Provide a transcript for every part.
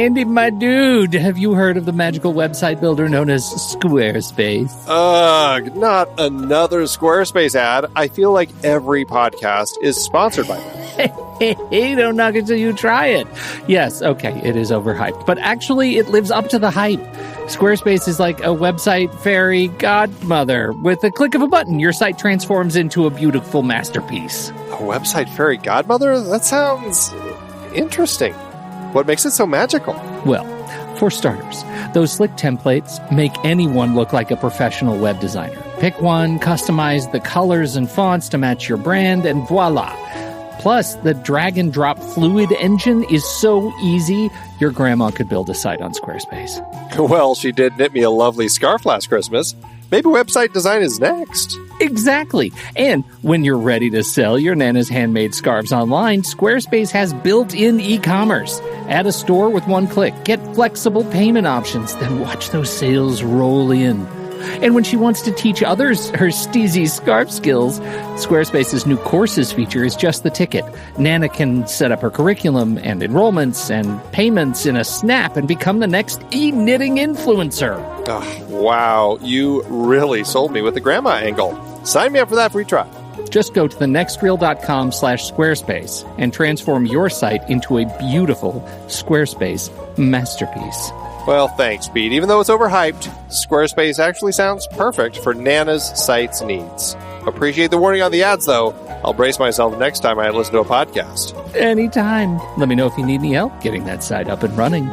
Andy, my dude, have you heard of the magical website builder known as Squarespace? Ugh, not another Squarespace ad. I feel like every podcast is sponsored by them. Hey, don't knock it till you try it. Yes, okay, it is overhyped, but actually it lives up to the hype. Squarespace is like a website fairy godmother. With a click of a button, your site transforms into a beautiful masterpiece. A website fairy godmother? That sounds interesting. What makes it so magical? Well, for starters, those slick templates make anyone look like a professional web designer. Pick one, customize the colors and fonts to match your brand, and voila. Plus, the drag-and-drop fluid engine is so easy, your grandma could build a site on Squarespace. Well, she did knit me a lovely scarf last Christmas. Maybe website design is next. Exactly. And when you're ready to sell your Nana's handmade scarves online, Squarespace has built-in e-commerce. Add a store with one click. Get flexible payment options. Then watch those sales roll in. And when she wants to teach others her steezy scarf skills, Squarespace's new courses feature is just the ticket. Nana can set up her curriculum and enrollments and payments in a snap and become the next e-knitting influencer. Oh, wow, you really sold me with the grandma angle. Sign me up for that free trial. Just go to thenextreel.com/Squarespace and transform your site into a beautiful Squarespace masterpiece. Well, thanks, Pete. Even though it's overhyped, Squarespace actually sounds perfect for Nana's site's needs. Appreciate the warning on the ads, though. I'll brace myself next time I listen to a podcast. Anytime. Let me know if you need any help getting that site up and running.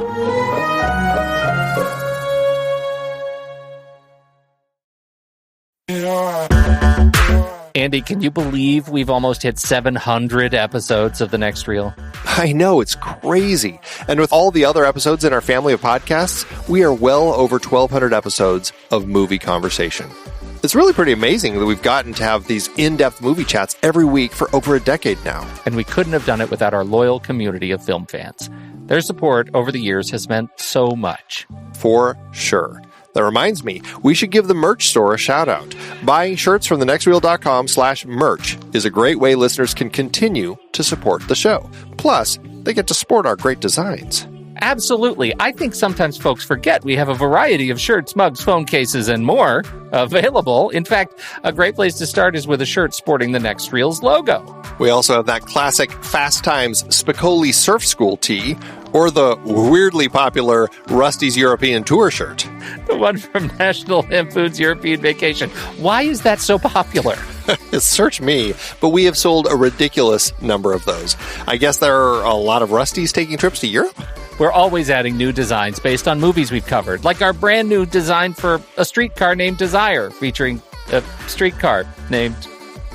Andy, can you believe we've almost hit 700 episodes of The Next Reel? I know, it's crazy. And with all the other episodes in our family of podcasts, we are well over 1,200 episodes of movie conversation. It's really pretty amazing that we've gotten to have these in-depth movie chats every week for over a decade now. And we couldn't have done it without our loyal community of film fans. Their support over the years has meant so much. For sure. That reminds me, we should give the merch store a shout out. Buying shirts from thenextreel.com/merch is a great way listeners can continue to support the show. Plus, they get to sport our great designs. Absolutely. I think sometimes folks forget we have a variety of shirts, mugs, phone cases, and more available. In fact, a great place to start is with a shirt sporting the Next Reel's logo. We also have that classic Fast Times Spicoli Surf School tee, or the weirdly popular Rusty's European Tour shirt. The one from National Lampoon's European Vacation. Why is that so popular? Search me, but we have sold a ridiculous number of those. I guess there are a lot of Rustys taking trips to Europe? We're always adding new designs based on movies we've covered, like our brand new design for a streetcar named Desire, featuring a streetcar named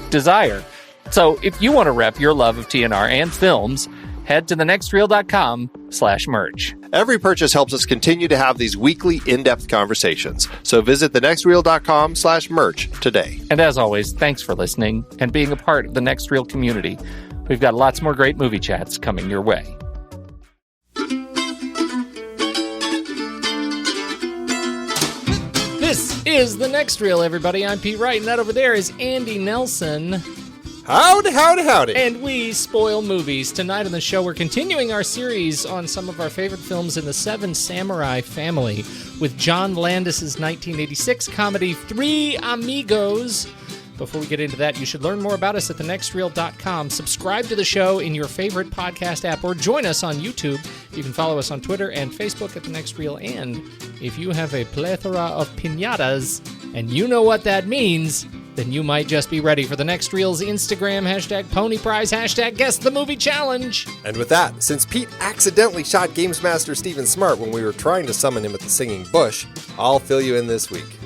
Desire. So if you want to rep your love of TNR and films, head to thenextreel.com/merch. Every purchase helps us continue to have these weekly in-depth conversations. So visit thenextreel.com/merch today. And as always, thanks for listening and being a part of the Next Reel community. We've got lots more great movie chats coming your way. This is The Next Reel, everybody. I'm Pete Wright, and that over there is Andy Nelson. Howdy, howdy, howdy. And we spoil movies. Tonight on the show, we're continuing our series on some of our favorite films in the Seven Samurai family with John Landis' 1986 comedy, Three Amigos. Before we get into that, you should learn more about us at thenextreel.com. Subscribe to the show in your favorite podcast app or join us on YouTube. You can follow us on Twitter and Facebook at The Next Reel. And if you have a plethora of piñatas and you know what that means, then you might just be ready for The Next Reel's Instagram, hashtag Pony Prize, hashtag Guess the Movie Challenge. And with that, since Pete accidentally shot Games Master Stephen Smart when we were trying to summon him at the Singing Bush, I'll fill you in this week.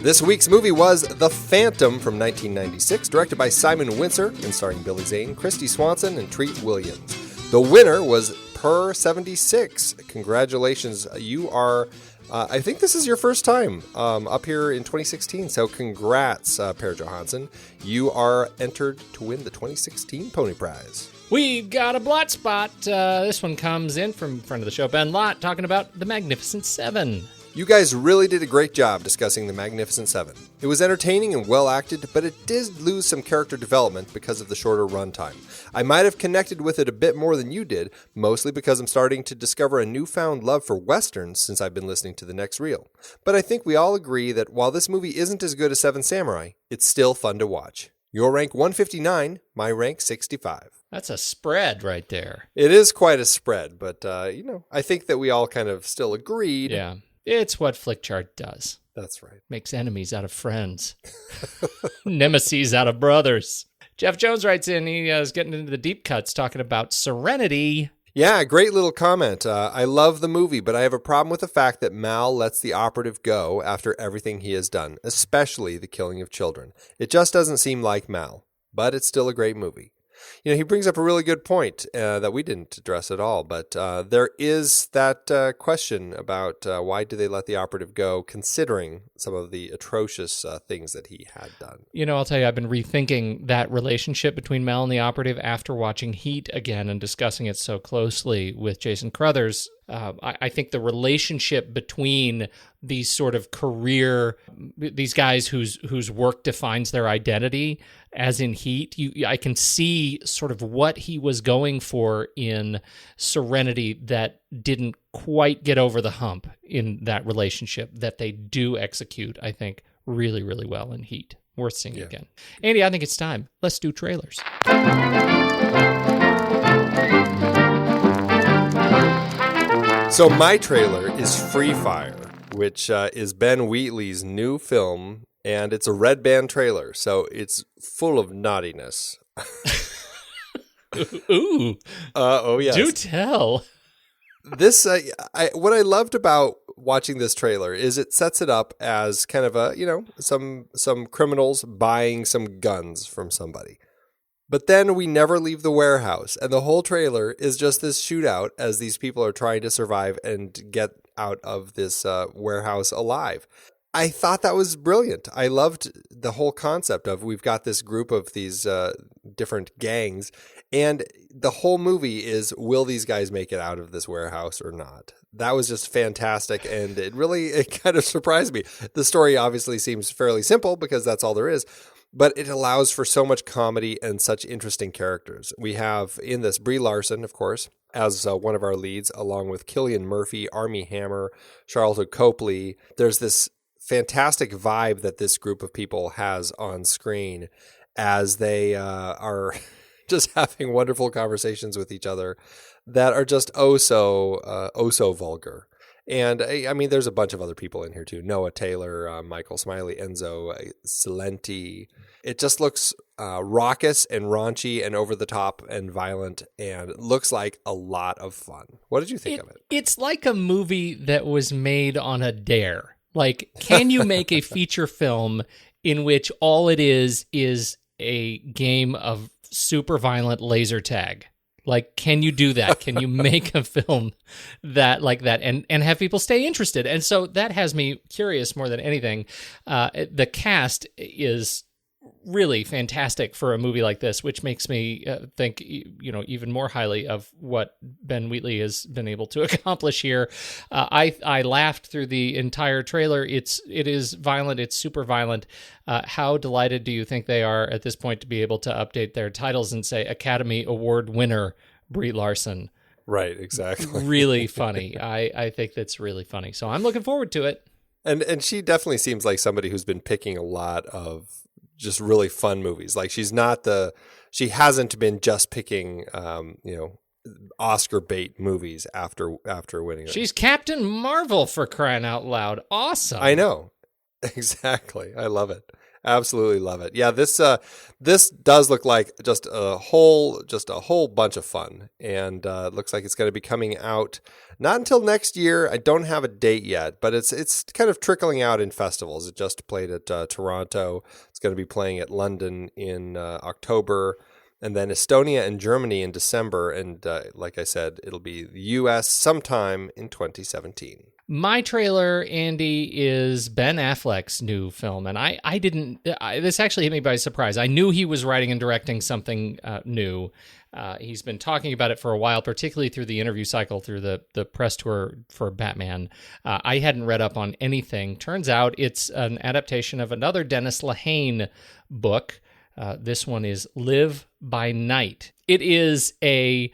This week's movie was The Phantom from 1996, directed by Simon Windsor and starring Billy Zane, Christy Swanson, and Treat Williams. The winner was Per76. Congratulations. You are, I think this is your first time up here in 2016, so congrats, Per Johansson. You are entered to win the 2016 Pony Prize. We've got a blot spot. This one comes in from friend of the show, Ben Lott, talking about The Magnificent Seven. You guys really did a great job discussing The Magnificent Seven. It was entertaining and well acted, but it did lose some character development because of the shorter runtime. I might have connected with it a bit more than you did, mostly because I'm starting to discover a newfound love for westerns since I've been listening to the next reel. But I think we all agree that while this movie isn't as good as Seven Samurai, it's still fun to watch. Your rank 159, my rank 65. That's a spread right there. It is quite a spread, but, I think that we all kind of still agreed. Yeah, it's what Flickchart does. That's right. Makes enemies out of friends. Nemesis out of brothers. Jeff Jones writes in, he is getting into the deep cuts, talking about Serenity. Yeah, great little comment. I love the movie, but I have a problem with the fact that Mal lets the operative go after everything he has done, especially the killing of children. It just doesn't seem like Mal, but it's still a great movie. He brings up a really good point that we didn't address at all, but there is that question about why do they let the operative go, considering some of the atrocious things that he had done. I'll tell you, I've been rethinking that relationship between Mel and the operative after watching Heat again and discussing it so closely with Jason Crothers. I think the relationship between these sort of these guys whose work defines their identity, as in Heat, I can see sort of what he was going for in Serenity that didn't quite get over the hump in that relationship that they do execute, I think, really, really well in Heat. Worth seeing again. Andy, I think it's time. Let's do trailers. So my trailer is Free Fire, which is Ben Wheatley's new film, and it's a red band trailer, so it's full of naughtiness. Ooh. Oh, yes. Do tell. This, what I loved about watching this trailer is it sets it up as kind of some criminals buying some guns from somebody. But then we never leave the warehouse, and the whole trailer is just this shootout as these people are trying to survive and get out of this warehouse alive. I thought that was brilliant. I loved the whole concept of we've got this group of these different gangs, and the whole movie is, will these guys make it out of this warehouse or not? That was just fantastic, and it kind of surprised me. The story obviously seems fairly simple because that's all there is, but it allows for so much comedy and such interesting characters. We have in this Brie Larson, of course, as one of our leads, along with Cillian Murphy, Armie Hammer, Charlotte Copley. There's this fantastic vibe that this group of people has on screen as they are just having wonderful conversations with each other that are just oh so vulgar. And I mean, there's a bunch of other people in here too. Noah Taylor, Michael Smiley, Enzo Cilenti. It just looks raucous and raunchy and over the top and violent and looks like a lot of fun. What did you think of it? It's like a movie that was made on a dare. Like, can you make a feature film in which all it is a game of super violent laser tag? Like, can you do that? Can you make a film like that and have people stay interested? And so that has me curious more than anything. The cast is really fantastic for a movie like this, which makes me think, even more highly of what Ben Wheatley has been able to accomplish here. I laughed through the entire trailer. It is violent. It's super violent. How delighted do you think they are at this point to be able to update their titles and say Academy Award winner Brie Larson? Right, exactly. Really funny. I think that's really funny. So I'm looking forward to it. And she definitely seems like somebody who's been picking a lot of just really fun movies. Like she hasn't been just picking, Oscar bait movies after winning. She's Captain Marvel, for crying out loud. Awesome. I know. Exactly. I love it. Absolutely love it. Yeah, this does look like just a whole bunch of fun, and looks like it's going to be coming out not until next year. I don't have a date yet, but it's kind of trickling out in festivals. It just played at Toronto. It's going to be playing at London in October, and then Estonia and Germany in December, and like I said, it'll be the U.S. sometime in 2017. My trailer, Andy, is Ben Affleck's new film, and this actually hit me by surprise. I knew he was writing and directing something new. He's been talking about it for a while, particularly through the interview cycle, through the press tour for Batman. I hadn't read up on anything. Turns out it's an adaptation of another Dennis Lehane book. This one is Live by Night. It is a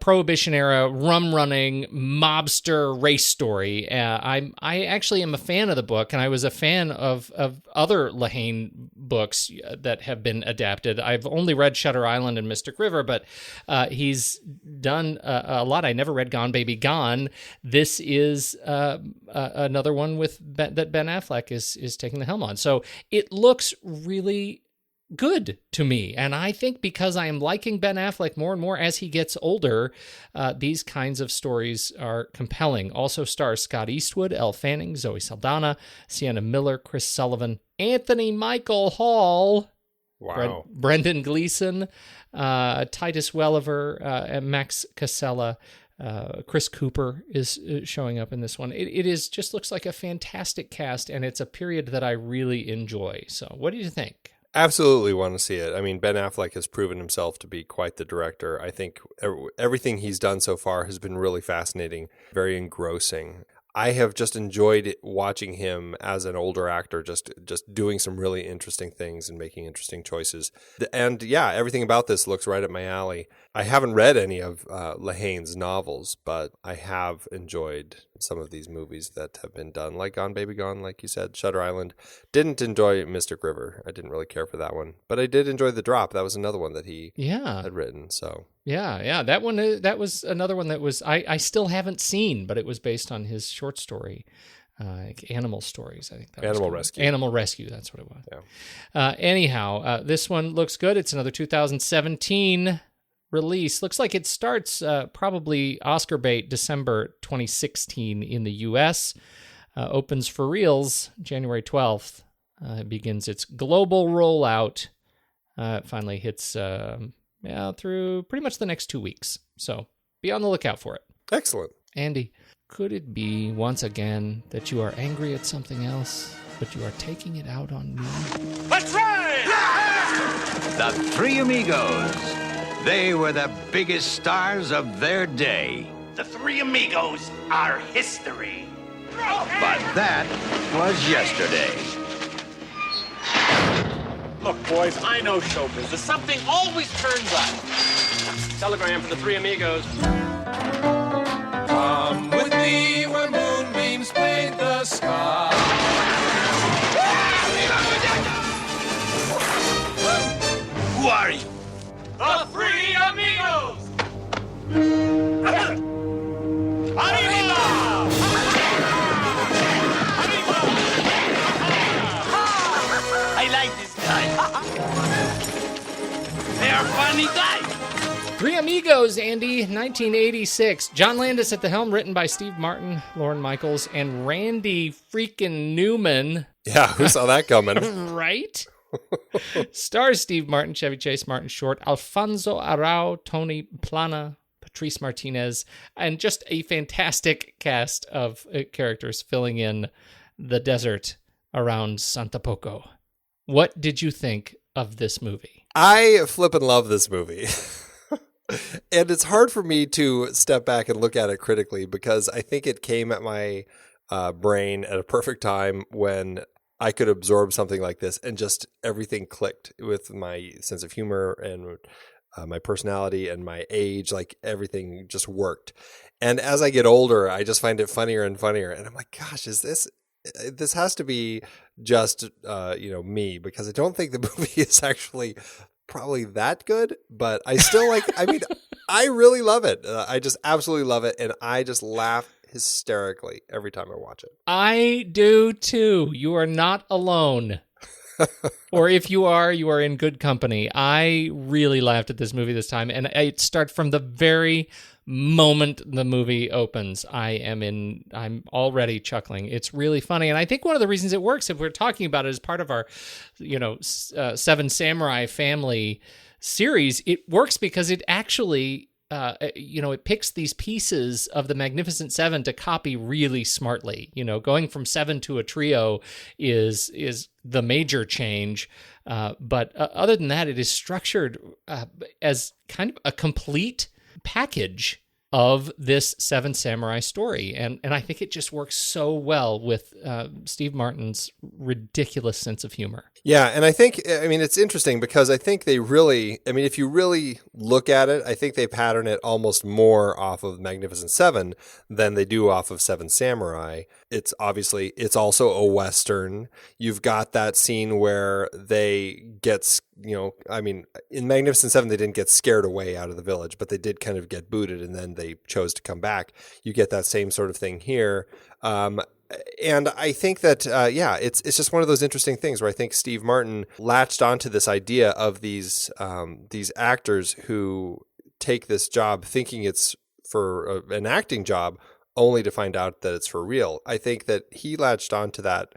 Prohibition era rum running mobster race story. I actually am a fan of the book, and I was a fan of other Lehane books that have been adapted. I've only read Shutter Island and Mystic River, but he's done a lot. I never read Gone Baby Gone. This is another one that Ben Affleck is taking the helm on. So it looks really good to me. And I think because I am liking Ben Affleck more and more as he gets older, these kinds of stories are compelling. Also stars Scott Eastwood, Elle Fanning, Zoe Saldana, Sienna Miller, Chris Sullivan, Anthony Michael Hall, wow, Brendan Gleeson, Titus Welliver, and Max Casella. Chris Cooper is showing up in this one. It is just looks like a fantastic cast, and it's a period that I really enjoy. So what do you think? Absolutely want to see it. I mean, Ben Affleck has proven himself to be quite the director. I think everything he's done so far has been really fascinating, very engrossing. I have just enjoyed watching him as an older actor, just doing some really interesting things and making interesting choices. And yeah, everything about this looks right up my alley. I haven't read any of Lehane's novels, but I have enjoyed some of these movies that have been done, like Gone Baby Gone, like you said, Shutter Island. Didn't enjoy Mystic River. I didn't really care for that one, but I did enjoy The Drop. That was another one that he had written. So yeah, that one was another one that was I still haven't seen, but it was based on his short story, Animal Stories. I think that Animal Rescue. Animal Rescue. That's what it was. Yeah. Anyhow, this one looks good. It's another 2017 release. Looks like it starts probably Oscar bait December 2016 in the U.S. Opens for reals January 12th. It begins its global rollout. It finally hits through pretty much the next 2 weeks. So be on the lookout for it. Excellent. Andy, could it be once again that you are angry at something else, but you are taking it out on me? That's right! The Three Amigos. They were the biggest stars of their day. The Three Amigos are history. But that was yesterday. Look, boys, I know show business. Something always turns up. Telegram for the Three Amigos. Come with me where moonbeams paint the sky. Who are you? The Three Amigos! Arriba! I like this guy. They are funny guys. Three Amigos, Andy, 1986. John Landis at the helm, written by Steve Martin, Lorne Michaels, and Randy freaking Newman. Yeah, who saw that coming? Right? Stars Steve Martin, Chevy Chase, Martin Short, Alfonso Arau, Tony Plana, Patrice Martinez, and just a fantastic cast of characters filling in the desert around Santa Poco. What did you think of this movie? I flippin' love this movie. And it's hard for me to step back and look at it critically because I think it came at my brain at a perfect time when I could absorb something like this and just everything clicked with my sense of humor and my personality and my age. Like everything just worked. And as I get older, I just find it funnier and funnier. And I'm like, gosh, this has to be just, me, because I don't think the movie is actually probably that good, but I still I really love it. I just absolutely love it. And I just laugh hysterically every time I watch it. I do too. You are not alone. Or if you are in good company. I really laughed at this movie this time, and it starts from the very moment the movie opens. I'm already chuckling. It's really funny, and I think one of the reasons it works, if we're talking about it as part of our, Seven Samurai family series, it works because it actually it picks these pieces of the Magnificent Seven to copy really smartly. Going from seven to a trio is the major change. But other than that, it is structured as kind of a complete package of this Seven Samurai story. And I think it just works so well with Steve Martin's ridiculous sense of humor. Yeah, and I think, it's interesting because I think they really, if you really look at it, I think they pattern it almost more off of Magnificent Seven than they do off of Seven Samurai. It's also a Western. You've got that scene where they get, in Magnificent Seven, they didn't get scared away out of the village, but they did kind of get booted and then they chose to come back. You get that same sort of thing here. And I think that, it's just one of those interesting things where I think Steve Martin latched onto this idea of these actors who take this job thinking it's for an acting job, only to find out that it's for real. I think that he latched onto that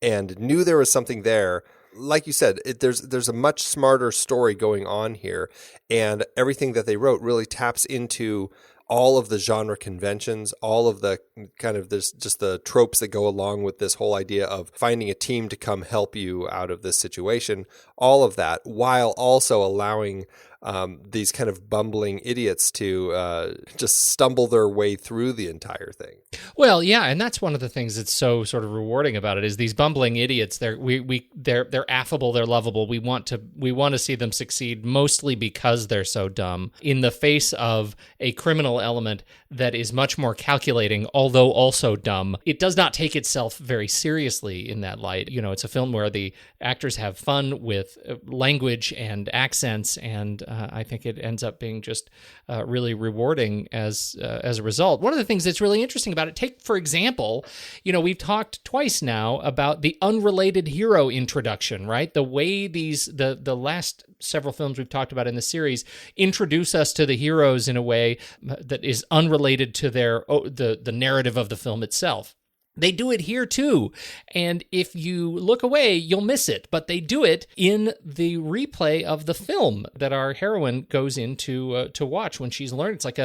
and knew there was something there. Like you said, there's a much smarter story going on here, and everything that they wrote really taps into all of the genre conventions, all of the kind of just the tropes that go along with this whole idea of finding a team to come help you out of this situation, all of that, while also allowing these kind of bumbling idiots to just stumble their way through the entire thing. Well, yeah, and that's one of the things that's so sort of rewarding about it is these bumbling idiots. They're affable, they're lovable. We want to see them succeed, mostly because they're so dumb in the face of a criminal element that is much more calculating, although also dumb. It does not take itself very seriously in that light. It's a film where the actors have fun with language and accents, and I think it ends up being just really rewarding as a result. One of the things that's really interesting about it, take for example, we've talked twice now about the unrelated hero introduction, right? The way the last several films we've talked about in the series introduce us to the heroes in a way that is unrelated to the narrative of the film itself. They do it here too, and if you look away, you'll miss it. But they do it in the replay of the film that our heroine goes in to watch when she's learned. It's like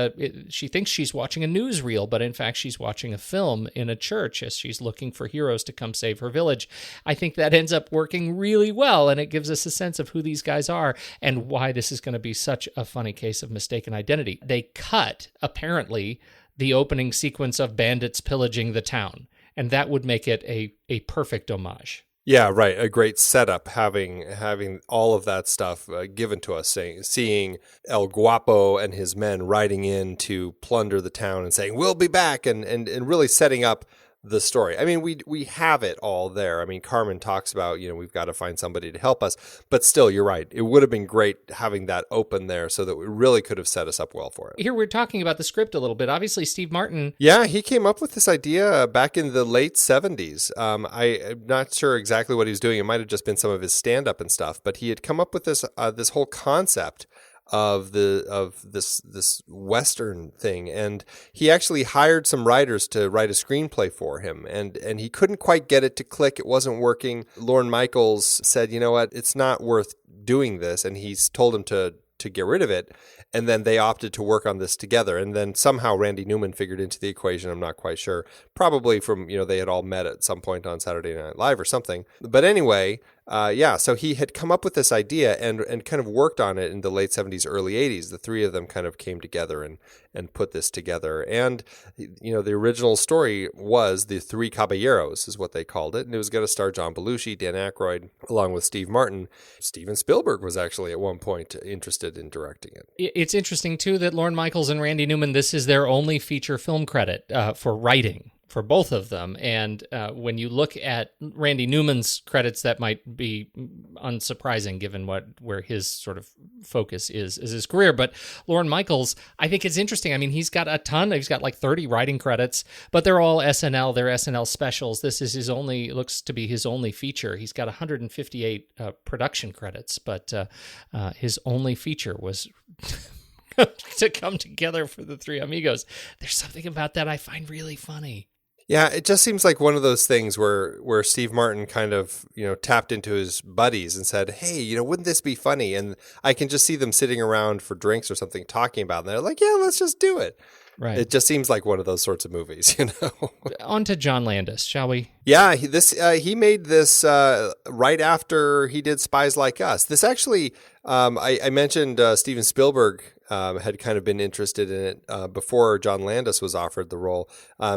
she thinks she's watching a newsreel, but in fact she's watching a film in a church as she's looking for heroes to come save her village. I think that ends up working really well, and it gives us a sense of who these guys are and why this is going to be such a funny case of mistaken identity. They cut, apparently, the opening sequence of bandits pillaging the town. And that would make it a perfect homage. Yeah, right. A great setup, having all of that stuff given to us, seeing El Guapo and his men riding in to plunder the town and saying, "We'll be back," and really setting up the story. We have it all there. Carmen talks about, we've got to find somebody to help us, but still, you're right. It would have been great having that open there so that we really could have set us up well for it. Here we're talking about the script a little bit. Obviously, Steve Martin. Yeah, he came up with this idea back in the late 70s. I'm not sure exactly what he was doing. It might have just been some of his stand-up and stuff, but he had come up with this whole concept of this Western thing, and he actually hired some writers to write a screenplay for him, and he couldn't quite get it to click. It wasn't working. Lorne Michaels said, "You know what? It's not worth doing this," and he's told him to get rid of it. And then they opted to work on this together. And then somehow Randy Newman figured into the equation. I'm not quite sure. Probably from, they had all met at some point on Saturday Night Live or something. But anyway, so he had come up with this idea and kind of worked on it in the late 70s, early 80s. The three of them kind of came together and put this together. And, the original story was The Three Caballeros is what they called it. And it was going to star John Belushi, Dan Aykroyd, along with Steve Martin. Steven Spielberg was actually at one point interested in directing it. It's interesting, too, that Lorne Michaels and Randy Newman, this is their only feature film credit for writing for both of them. And when you look at Randy Newman's credits, that might be unsurprising given where his sort of focus is his career. But Lorne Michaels, I think it's interesting. He's got a ton. He's got like 30 writing credits, but they're all SNL. They're SNL specials. This is looks to be his only feature. He's got 158 production credits, but his only feature was to come together for the Three Amigos. There's something about that I find really funny. Yeah, it just seems like one of those things where Steve Martin kind of, tapped into his buddies and said, hey, wouldn't this be funny? And I can just see them sitting around for drinks or something talking about it. And they're like, yeah, let's just do it. Right. It just seems like one of those sorts of movies, On to John Landis, shall we? Yeah, he made this right after he did Spies Like Us. This actually, I mentioned Steven Spielberg had kind of been interested in it before John Landis was offered the role.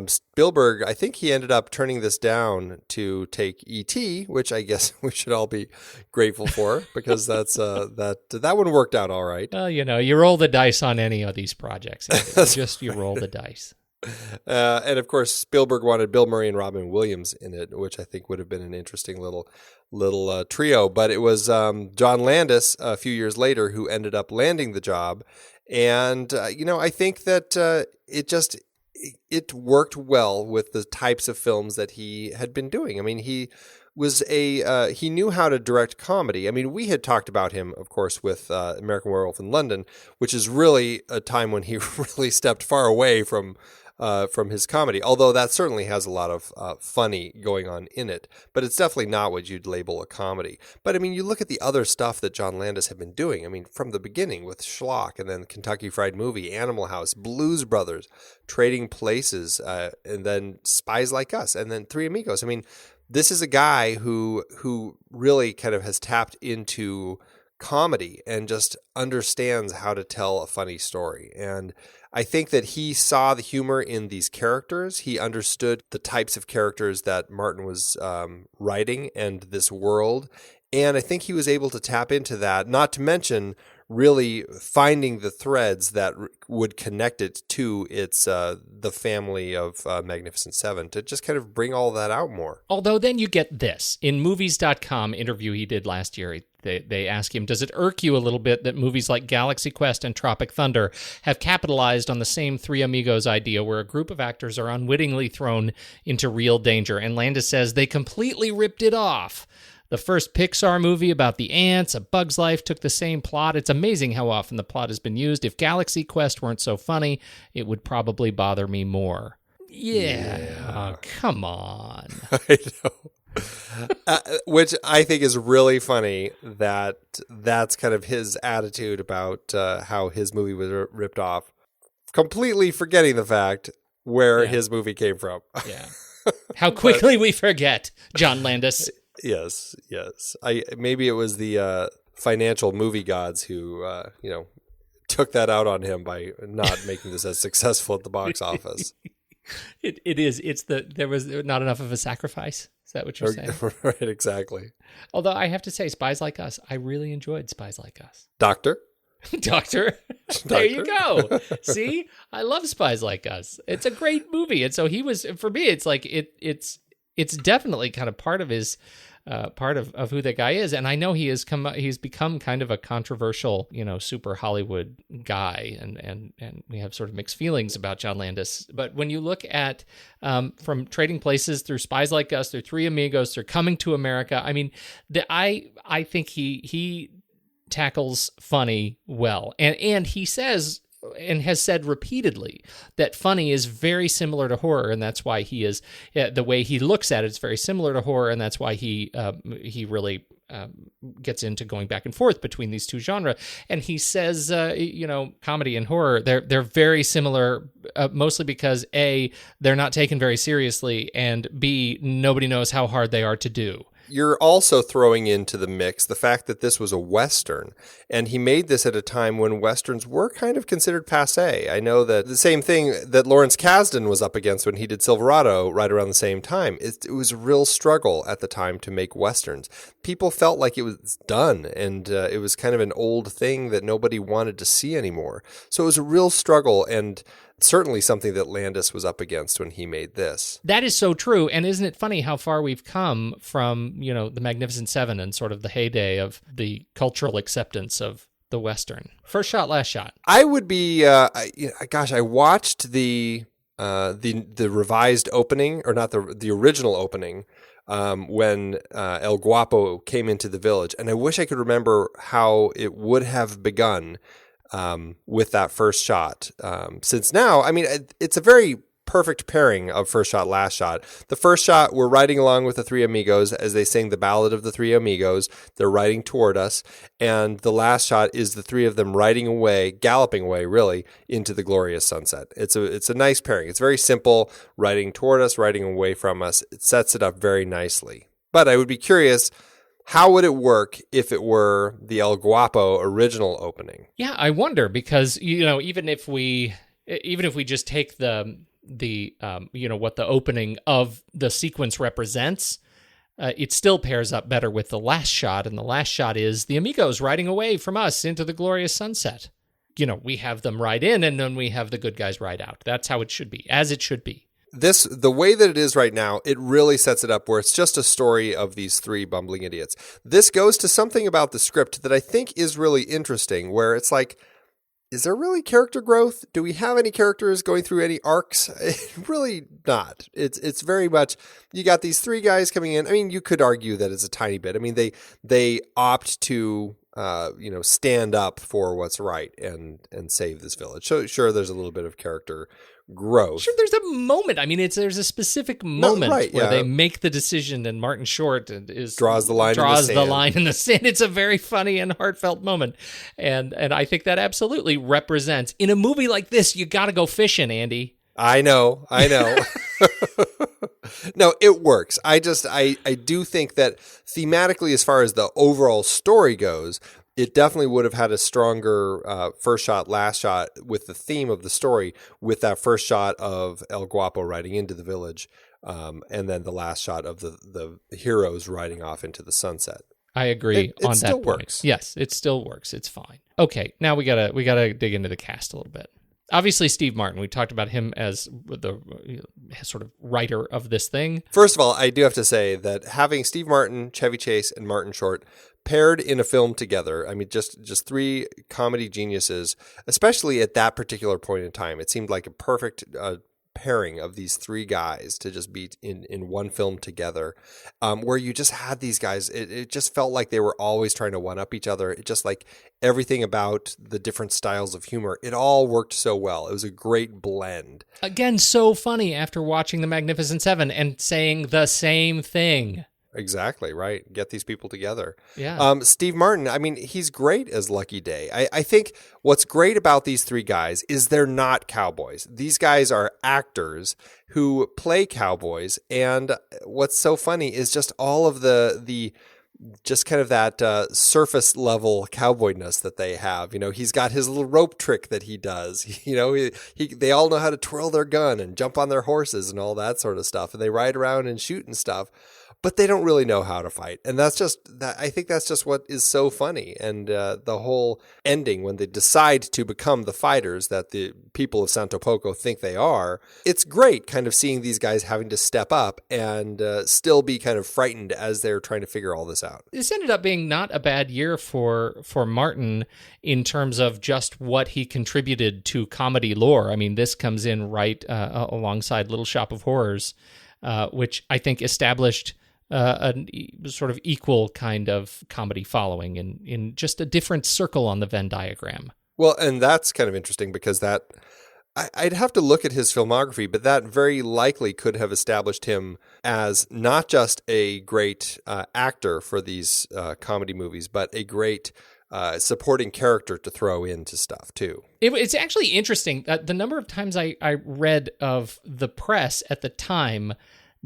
Spielberg, I think he ended up turning this down to take E.T., which I guess we should all be grateful for because that's that one worked out all right. Well, you roll the dice on any of these projects. You roll the dice. And of course, Spielberg wanted Bill Murray and Robin Williams in it, which I think would have been an interesting little trio. But it was John Landis a few years later who ended up landing the job. And, I think that it worked well with the types of films that he had been doing. I mean, he knew how to direct comedy. I mean, we had talked about him, of course, with American Werewolf in London, which is really a time when he really stepped far away from his comedy, although that certainly has a lot of funny going on in it, but it's definitely not what you'd label a comedy. But I mean, you look at the other stuff that John Landis had been doing. I mean, from the beginning with Schlock and then Kentucky Fried Movie, Animal House, Blues Brothers, Trading Places, and then Spies Like Us, and then Three Amigos. I mean, this is a guy who really kind of has tapped into comedy and just understands how to tell a funny story. And I think that he saw the humor in these characters. He understood the types of characters that Martin was writing and this world. And I think he was able to tap into that, not to mention really finding the threads that would connect it to its the family of Magnificent Seven to just kind of bring all that out more. Although then you get this. In Movies.com interview he did last year, they ask him, does it irk you a little bit that movies like Galaxy Quest and Tropic Thunder have capitalized on the same Three Amigos idea where a group of actors are unwittingly thrown into real danger? And Landis says they completely ripped it off. The first Pixar movie about the ants, A Bug's Life, took the same plot. It's amazing how often the plot has been used. If Galaxy Quest weren't so funny, it would probably bother me more. Yeah. Oh, come on. I know. Which I think is really funny that's kind of his attitude about how his movie was ripped off, completely forgetting the fact where his movie came from. Yeah. How quickly we forget, John Landis. Yes. Maybe it was the financial movie gods who, took that out on him by not making this as successful at the box office. It is. There was not enough of a sacrifice. Is that what you're saying? Right, exactly. Although I have to say, Spies Like Us, I really enjoyed Spies Like Us. Doctor. There you go. See, I love Spies Like Us. It's a great movie, and so he was, for me. It's like it's definitely kind of part of his part of who that guy is. And I know he's become kind of a controversial, super Hollywood guy, and we have sort of mixed feelings about John Landis. But when you look at from Trading Places through Spies Like Us, through Three Amigos, through Coming to America, I mean, I think he tackles funny well, and he says and has said repeatedly that funny is very similar to horror, and that's why he is the way he looks at it is very similar to horror, and that's why he really gets into going back and forth between these two genres. And he says, comedy and horror, they're very similar, mostly because A, they're not taken very seriously, and B, nobody knows how hard they are to do. You're also throwing into the mix the fact that this was a Western, and he made this at a time when Westerns were kind of considered passé. I know that the same thing that Lawrence Kasdan was up against when he did Silverado right around the same time. It was a real struggle at the time to make Westerns. People felt like it was done, and it was kind of an old thing that nobody wanted to see anymore. So it was a real struggle, and certainly something that Landis was up against when he made this. That is so true. And isn't it funny how far we've come from, the Magnificent Seven and sort of the heyday of the cultural acceptance of the Western? First shot, last shot. I would be, I watched the revised opening, or not the original opening, when El Guapo came into the village. And I wish I could remember how it would have begun with that first shot. Since now, I mean, it's a very perfect pairing of first shot, last shot. The first shot, we're riding along with the Three Amigos as they sing the ballad of the Three Amigos. They're riding toward us. And the last shot is the three of them riding away, galloping away, really, into the glorious sunset. It's a nice pairing. It's very simple, riding toward us, riding away from us. It sets it up very nicely. But I would be curious, how would it work if it were the El Guapo original opening? Yeah, I wonder, because, even if we just take the what the opening of the sequence represents, it still pairs up better with the last shot, and the last shot is the Amigos riding away from us into the glorious sunset. We have them ride in, and then we have the good guys ride out. That's how it should be, as it should be. The way that it is right now, it really sets it up where it's just a story of these three bumbling idiots. This goes to something about the script that I think is really interesting, where it's like, is there really character growth? Do we have any characters going through any arcs? Really not. It's very much, you got these three guys coming in. I mean, you could argue that it's a tiny bit. I mean, they opt to stand up for what's right and save this village. So sure, there's a little bit of character growth. Sure, there's a moment. I mean, there's a specific moment where they make the decision, and Martin Short draws the line in the sand. It's a very funny and heartfelt moment, and I think that absolutely represents, in a movie like this, you got to go fishing, Andy. I know. No, it works. I do think that thematically, as far as the overall story goes, it definitely would have had a stronger first shot, last shot with the theme of the story, with that first shot of El Guapo riding into the village, and then the last shot of the heroes riding off into the sunset. I agree on that point. It still works. Yes, it still works. It's fine. Okay, now we gotta dig into the cast a little bit. Obviously, Steve Martin. We talked about him as the sort of writer of this thing. First of all, I do have to say that having Steve Martin, Chevy Chase, and Martin Short paired in a film together, I mean, just three comedy geniuses, especially at that particular point in time, it seemed like a perfect pairing of these three guys to just be in one film together, where you just had these guys. It just felt like they were always trying to one-up each other. It just like everything about the different styles of humor, it all worked so well. It was a great blend. Again, so funny after watching The Magnificent Seven and saying the same thing. Exactly, right. Get these people together. Yeah. Steve Martin, I mean, he's great as Lucky Day. I think what's great about these three guys is they're not cowboys. These guys are actors who play cowboys. And what's so funny is just all of the just kind of that surface level cowboyness that they have. He's got his little rope trick that he does. They all know how to twirl their gun and jump on their horses and all that sort of stuff. And they ride around and shoot and stuff. But they don't really know how to fight. And that's just that. I think that's just what is so funny. And the whole ending, when they decide to become the fighters that the people of Santo Poco think they are, it's great kind of seeing these guys having to step up and still be kind of frightened as they're trying to figure all this out. This ended up being not a bad year for Martin in terms of just what he contributed to comedy lore. I mean, this comes in right alongside Little Shop of Horrors, which I think established a sort of equal kind of comedy following in just a different circle on the Venn diagram. Well, and that's kind of interesting because I'd have to look at his filmography, but that very likely could have established him as not just a great actor for these comedy movies, but a great supporting character to throw into stuff too. It's actually interesting that the number of times I read of the press at the time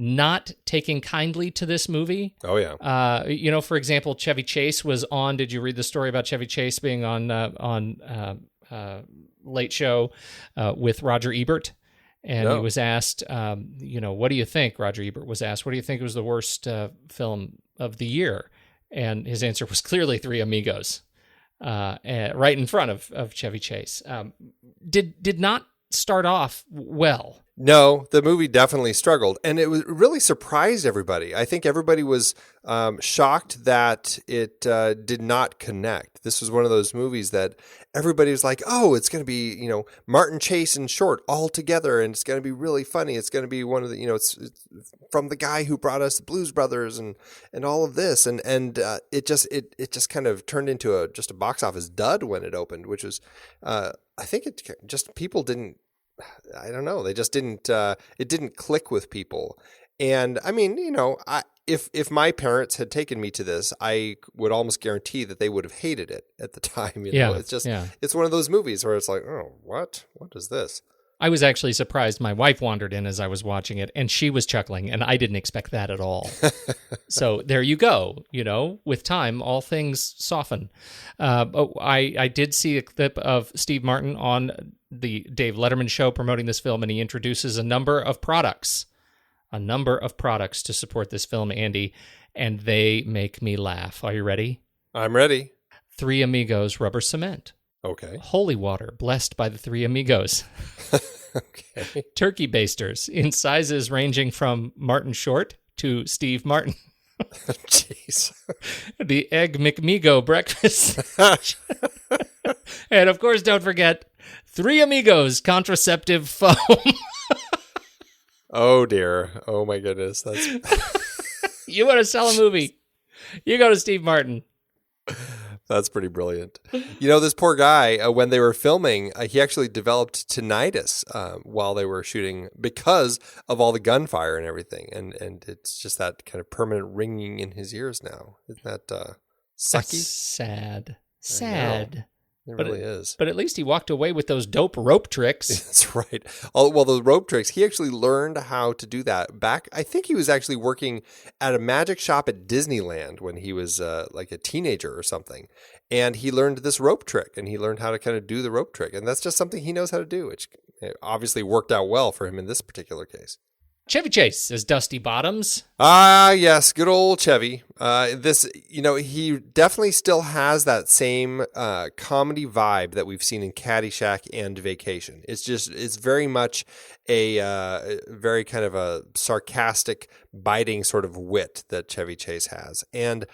not taking kindly to this movie. Oh, yeah. For example, Chevy Chase was on. Did you read the story about Chevy Chase being on Late Show with Roger Ebert? And he was asked, what do you think? Roger Ebert was asked, what do you think was the worst film of the year? And his answer was clearly Three Amigos, right in front of Chevy Chase. Did not start off well. No, the movie definitely struggled, and it really surprised everybody. I think everybody was shocked that it did not connect. This was one of those movies that everybody was like, oh, it's going to be, Martin Chase and Short all together, and it's going to be really funny. It's going to be one of the, it's from the guy who brought us the Blues Brothers and all of this. And it just kind of turned into just a box office dud when it opened, which was, I think it just, people didn't I don't know. They just didn't. It didn't click with people. And I mean, if my parents had taken me to this, I would almost guarantee that they would have hated it at the time. It's just it's one of those movies where it's like, oh, what is this? I was actually surprised. My wife wandered in as I was watching it, and she was chuckling, and I didn't expect that at all. So there you go. With time, all things soften. I did see a clip of Steve Martin on the Dave Letterman show promoting this film, and he introduces a number of products to support this film, Andy, and they make me laugh. Are you ready? I'm ready. Three Amigos rubber cement. Okay. Holy water, blessed by the Three Amigos. Okay. Turkey basters in sizes ranging from Martin Short to Steve Martin. Jeez. The Egg McMigo breakfast. And of course, don't forget, Three Amigos contraceptive foam. Oh dear. Oh my goodness. That's You want to sell a movie, you go to Steve Martin. That's pretty brilliant. This poor guy, when they were filming, he actually developed tinnitus while they were shooting because of all the gunfire and everything. And it's just that kind of permanent ringing in his ears now. Isn't that sucky? That's sad. It really is. But at least he walked away with those dope rope tricks. That's right. Well, those rope tricks, he actually learned how to do that back. I think he was actually working at a magic shop at Disneyland when he was like a teenager or something. And he learned this rope trick, and he learned how to kind of do the rope trick. And that's just something he knows how to do, which obviously worked out well for him in this particular case. Chevy Chase as Dusty Bottoms. Ah, yes, good old Chevy. He definitely still has that same comedy vibe that we've seen in Caddyshack and Vacation. It's very much a very kind of a sarcastic, biting sort of wit that Chevy Chase has. And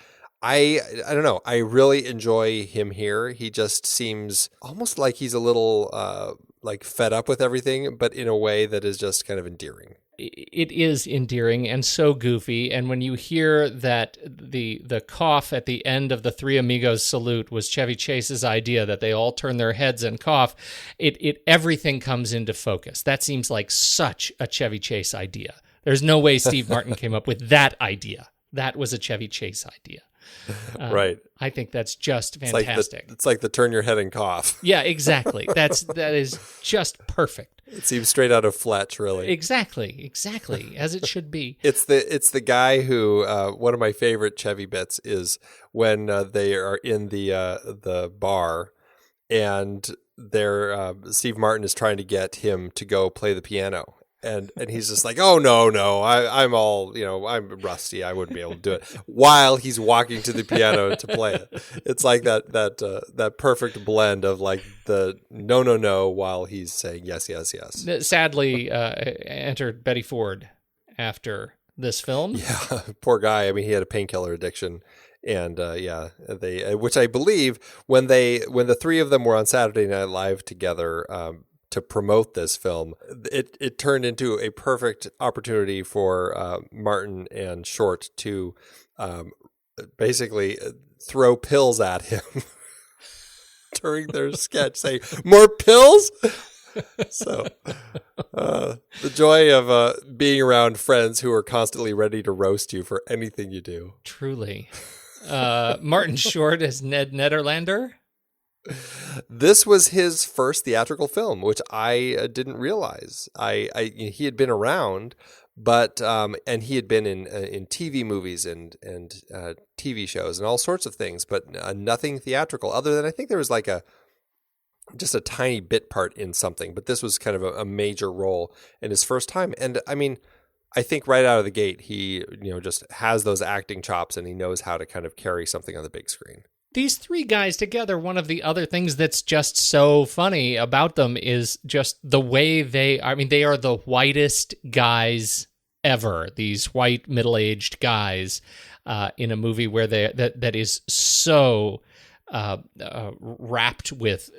I don't know, I really enjoy him here. He just seems almost like he's a little like fed up with everything, but in a way that is just kind of endearing. It is endearing and so goofy. And when you hear that the cough at the end of the Three Amigos salute was Chevy Chase's idea, that they all turn their heads and cough, it everything comes into focus. That seems like such a Chevy Chase idea. There's no way Steve Martin came up with that idea. That was a Chevy Chase idea. Right. I think that's just fantastic. It's like the turn your head and cough. Yeah, exactly. That is just perfect. It seems straight out of Fletch, really. Exactly, as it should be. It's the guy who one of my favorite Chevy bits is when they are in the bar and Steve Martin is trying to get him to go play the piano. And he's just like, oh, no, I'm all, I'm rusty. I wouldn't be able to do it while he's walking to the piano to play it. It's like that perfect blend of like the no while he's saying yes. Sadly, entered Betty Ford after this film. Yeah, poor guy. I mean, he had a painkiller addiction. And they, which I believe when the three of them were on Saturday Night Live together, to promote this film, it turned into a perfect opportunity for Martin and Short to basically throw pills at him during their sketch, saying, "More pills?" So the joy of being around friends who are constantly ready to roast you for anything you do. Truly. Martin Short as Ned Nederlander. This was his first theatrical film, which I didn't realize. He had been around, but and he had been in TV movies and TV shows and all sorts of things, but nothing theatrical. Other than I think there was like just a tiny bit part in something, but this was kind of a major role in his first time. And I mean, I think right out of the gate, he just has those acting chops and he knows how to kind of carry something on the big screen. These three guys together, one of the other things that's just so funny about them is just the way they are the whitest guys ever. These white middle-aged guys in a movie where that is so wrapped with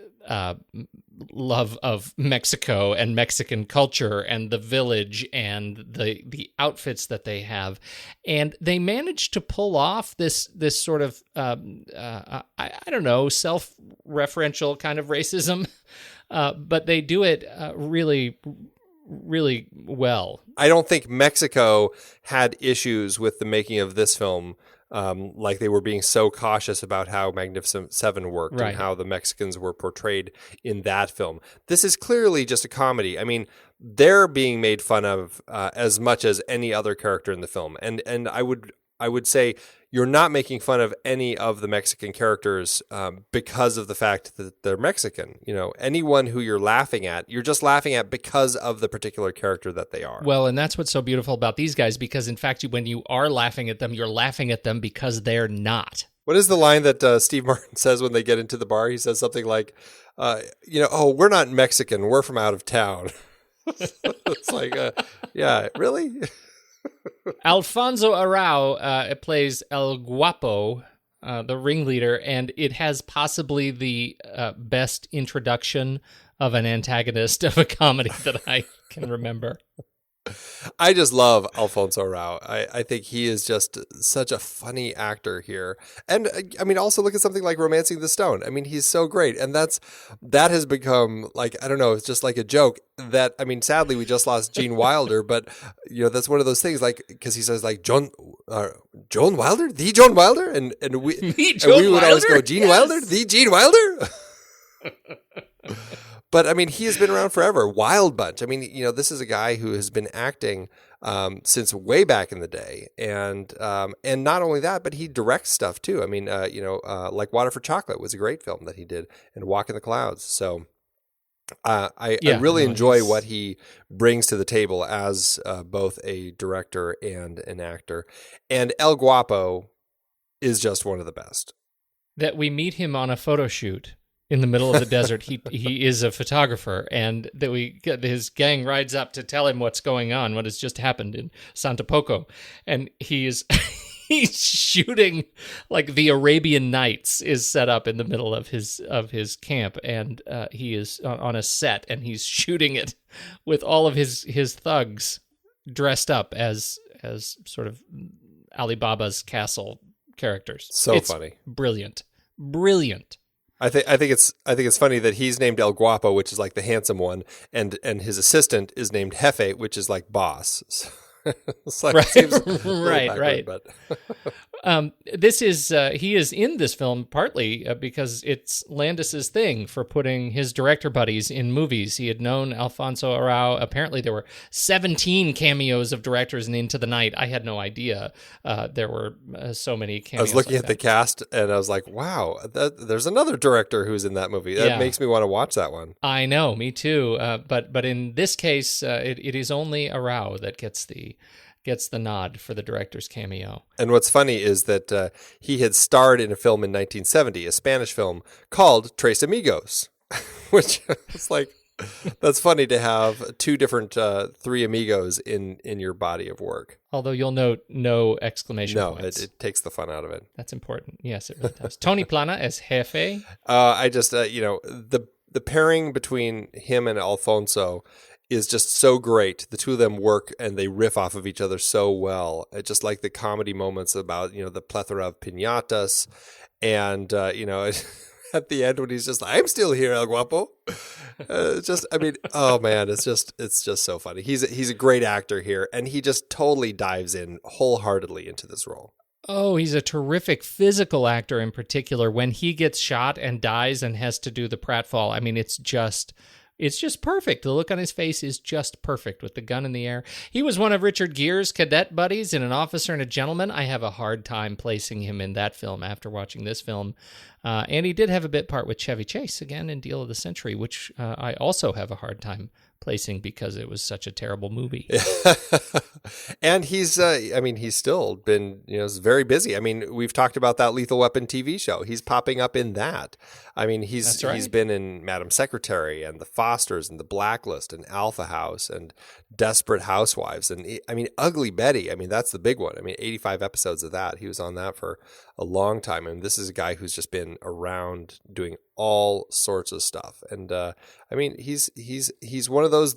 love of Mexico and Mexican culture and the village and the outfits that they have, and they managed to pull off this sort of I don't know, self-referential kind of racism but they do it really, really well. I don't think Mexico had issues with the making of this film. Like they were being so cautious about how Magnificent Seven worked Right. and how the Mexicans were portrayed in that film. This is clearly just a comedy. I mean, they're being made fun of as much as any other character in the film. And I would say you're not making fun of any of the Mexican characters because of the fact that they're Mexican. You know, anyone who you're laughing at, you're just laughing at because of the particular character that they are. Well, and that's what's so beautiful about these guys, because in fact, when you are laughing at them, you're laughing at them because they're not. What is the line that Steve Martin says when they get into the bar? He says something like, oh, we're not Mexican. We're from out of town. It's like, yeah, really? Alfonso Arau plays El Guapo, the ringleader, and it has possibly the best introduction of an antagonist of a comedy that I can remember. I just love Alfonso Arau. I think he is just such a funny actor here. And I mean, also look at something like Romancing the Stone. I mean, he's so great. And that has become like, I don't know, it's just like a joke that, I mean, sadly we just lost Gene Wilder, but you know, that's one of those things like, cause he says like John Wilder, the John Wilder. And we would always go, Gene Wilder, the Gene Wilder. But I mean, he has been around forever. Wild Bunch. I mean, you know, this is a guy who has been acting since way back in the day, and not only that, but he directs stuff too. I mean, like Water for Chocolate was a great film that he did, and Walk in the Clouds. So I really enjoy what he brings to the table as both a director and an actor. And El Guapo is just one of the best. That we meet him on a photo shoot in the middle of the desert. He is a photographer, and that his gang rides up to tell him what's going on, what has just happened in Santa Poco, and he's shooting like the Arabian Nights is set up in the middle of his camp, and he is on a set, and he's shooting it with all of his thugs dressed up as sort of Alibaba's castle characters. It's funny, brilliant. I think it's funny that he's named El Guapo, which is like the handsome one, and his assistant is named Jefe, which is like boss. So it's like, right, it seems right. But This is he is in this film partly because it's Landis's thing for putting his director buddies in movies. He had known Alfonso Arau. Apparently, there were 17 cameos of directors in Into the Night. I had no idea there were so many cameos. I was looking at the cast and I was like, wow, there's another director who's in that movie. That makes me want to watch that one. I know, me too. But in this case, it is only Arau that gets the nod for the director's cameo. And what's funny is that he had starred in a film in 1970, a Spanish film called Tres Amigos, which is like, that's funny to have two different Three Amigos in your body of work. Although you'll note no exclamation points. No, it takes the fun out of it. That's important. Yes, it really does. Tony Plana as Jefe. I just, the pairing between him and Alfonso is just so great. The two of them work and they riff off of each other so well. It's just like the comedy moments about, the plethora of piñatas and, at the end when he's just like, I'm still here, El Guapo. Oh man, it's just so funny. He's a great actor here and he just totally dives in wholeheartedly into this role. Oh, he's a terrific physical actor in particular. When he gets shot and dies and has to do the pratfall, I mean, it's just perfect. The look on his face is just perfect with the gun in the air. He was one of Richard Gere's cadet buddies in An Officer and a Gentleman. I have a hard time placing him in that film after watching this film. And he did have a bit part with Chevy Chase, again, in Deal of the Century, which I also have a hard time placing because it was such a terrible movie. And he's still been, very busy. I mean, we've talked about that Lethal Weapon TV show. He's popping up in that. I mean, he's been in Madam Secretary and The Fosters and The Blacklist and Alpha House and Desperate Housewives. And Ugly Betty. I mean, that's the big one. I mean, 85 episodes of that. He was on that for a long time. And this is a guy who's just been around doing all sorts of stuff. And I mean, he's one of those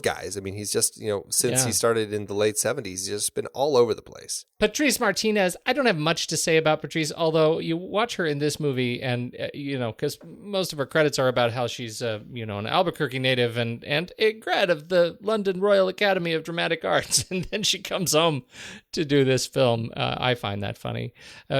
guys. I mean, he's just, since he started in the late 70s, he's just been all over the place. Patrice Martinez, I don't have much to say about Patrice, although you watch her in this movie and, because most of her credits are about how she's, an Albuquerque native and a grad of the London Royal Academy of Dramatic Arts. And then she comes home to do this film. I find that funny.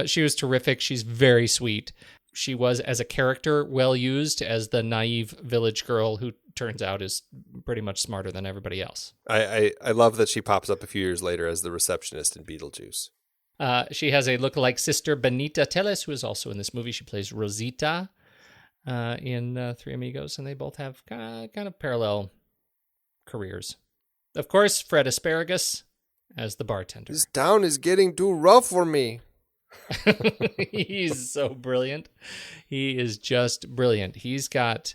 She was terrific. She's very sweet. She was, as a character, well used as the naive village girl who turns out is pretty much smarter than everybody else. I love that she pops up a few years later as the receptionist in Beetlejuice. She has a lookalike sister, Benita Tellez, who is also in this movie. She plays Rosita in Three Amigos, and they both have kind of parallel careers. Of course, Fred Asparagus as the bartender. This town is getting too rough for me. He's so brilliant. He is just brilliant. He's got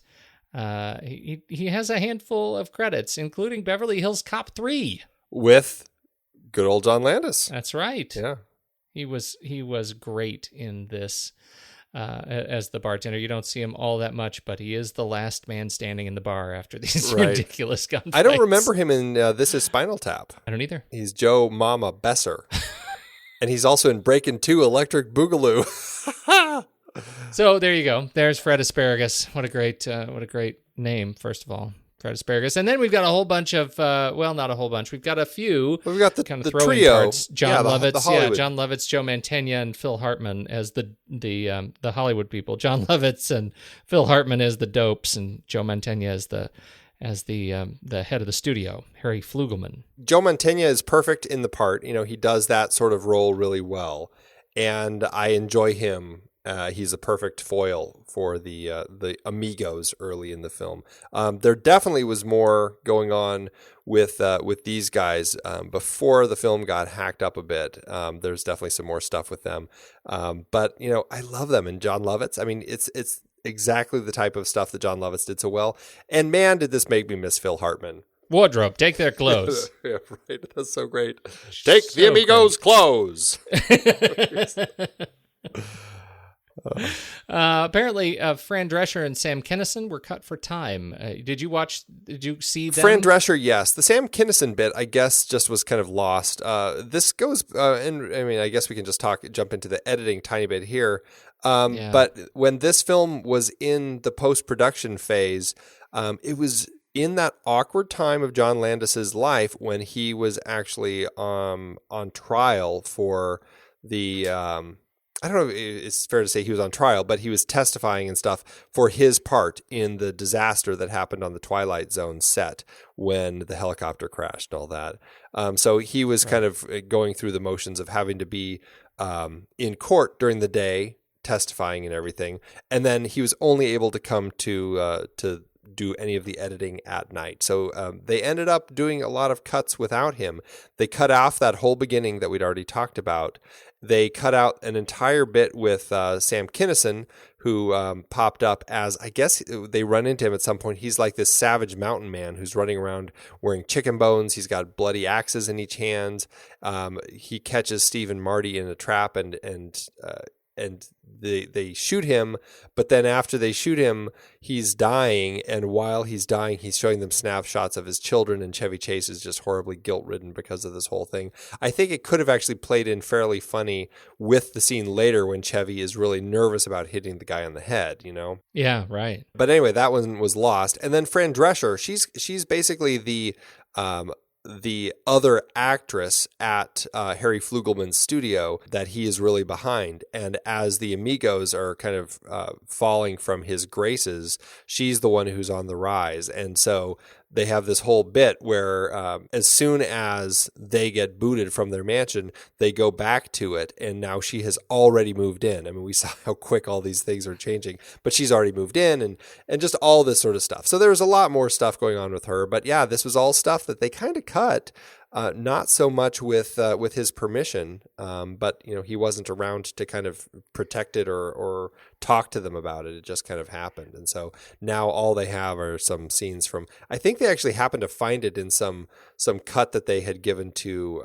he has a handful of credits, including Beverly Hills Cop 3 with good old John Landis. That's right. Yeah, he was great in this as the bartender. You don't see him all that much, but he is the last man standing in the bar after these ridiculous gunfights. I don't remember him in This Is Spinal Tap. I don't either. He's Joe Mama Besser. And he's also in Breakin' 2 Electric Boogaloo. So there you go. There's Fred Asparagus. What a great name, first of all. Fred Asparagus. And then we've got a whole bunch of, not a whole bunch. We've got a few. Well, we've got the trio. Parts. John Lovitz, John Lovitz, Joe Mantegna, and Phil Hartman as the Hollywood people. John Lovitz and Phil Hartman as the dopes, and Joe Mantegna as the head of the studio, Harry Flugelman. Joe Mantegna is perfect in the part. He does that sort of role really well, and I enjoy him. He's a perfect foil for the Amigos early in the film. There definitely was more going on with these guys before the film got hacked up a bit. There's definitely some more stuff with them, but I love them. And John Lovitz, I mean, it's exactly the type of stuff that John Lovitz did so well. And man, did this make me miss Phil Hartman. Wardrobe, take their clothes. Yeah, right. That's so great. Take the Amigos' clothes. Apparently, Fran Drescher and Sam Kinison were cut for time. Did you see them? Fran Drescher, yes. The Sam Kinison bit, I guess, just was kind of lost. This goes, I guess we can just jump into the editing tiny bit here. But when this film was in the post-production phase, it was in that awkward time of John Landis's life when he was actually on trial for the I don't know if it's fair to say he was on trial, but he was testifying and stuff for his part in the disaster that happened on the Twilight Zone set when the helicopter crashed and all that. So he was kind of going through the motions of having to be in court during the day, testifying and everything. And then he was only able to come to do any of the editing at night. So they ended up doing a lot of cuts without him. They cut off that whole beginning that we'd already talked about. They cut out an entire bit with Sam Kinison, who popped up as, I guess they run into him at some point. He's like this savage mountain man who's running around wearing chicken bones. He's got bloody axes in each hand. He catches Steve and Marty in a trap and they shoot him, but then after they shoot him, he's dying, and while he's dying, he's showing them snapshots of his children, and Chevy Chase is just horribly guilt-ridden because of this whole thing. I think it could have actually played in fairly funny with the scene later when Chevy is really nervous about hitting the guy on the head, Yeah, right. But anyway, that one was lost. And then Fran Drescher, she's basically the other actress at Harry Flugelman's studio that he is really behind. And as the Amigos are kind of falling from his graces, she's the one who's on the rise. And so they have this whole bit where as soon as they get booted from their mansion, they go back to it. And now she has already moved in. I mean, we saw how quick all these things are changing, but she's already moved in and just all this sort of stuff. So there was a lot more stuff going on with her. But yeah, this was all stuff that they kind of cut. Not so much with his permission, but he wasn't around to kind of protect it or talk to them about it. It just kind of happened, and so now all they have are some scenes from. I think they actually happened to find it in some cut that they had given to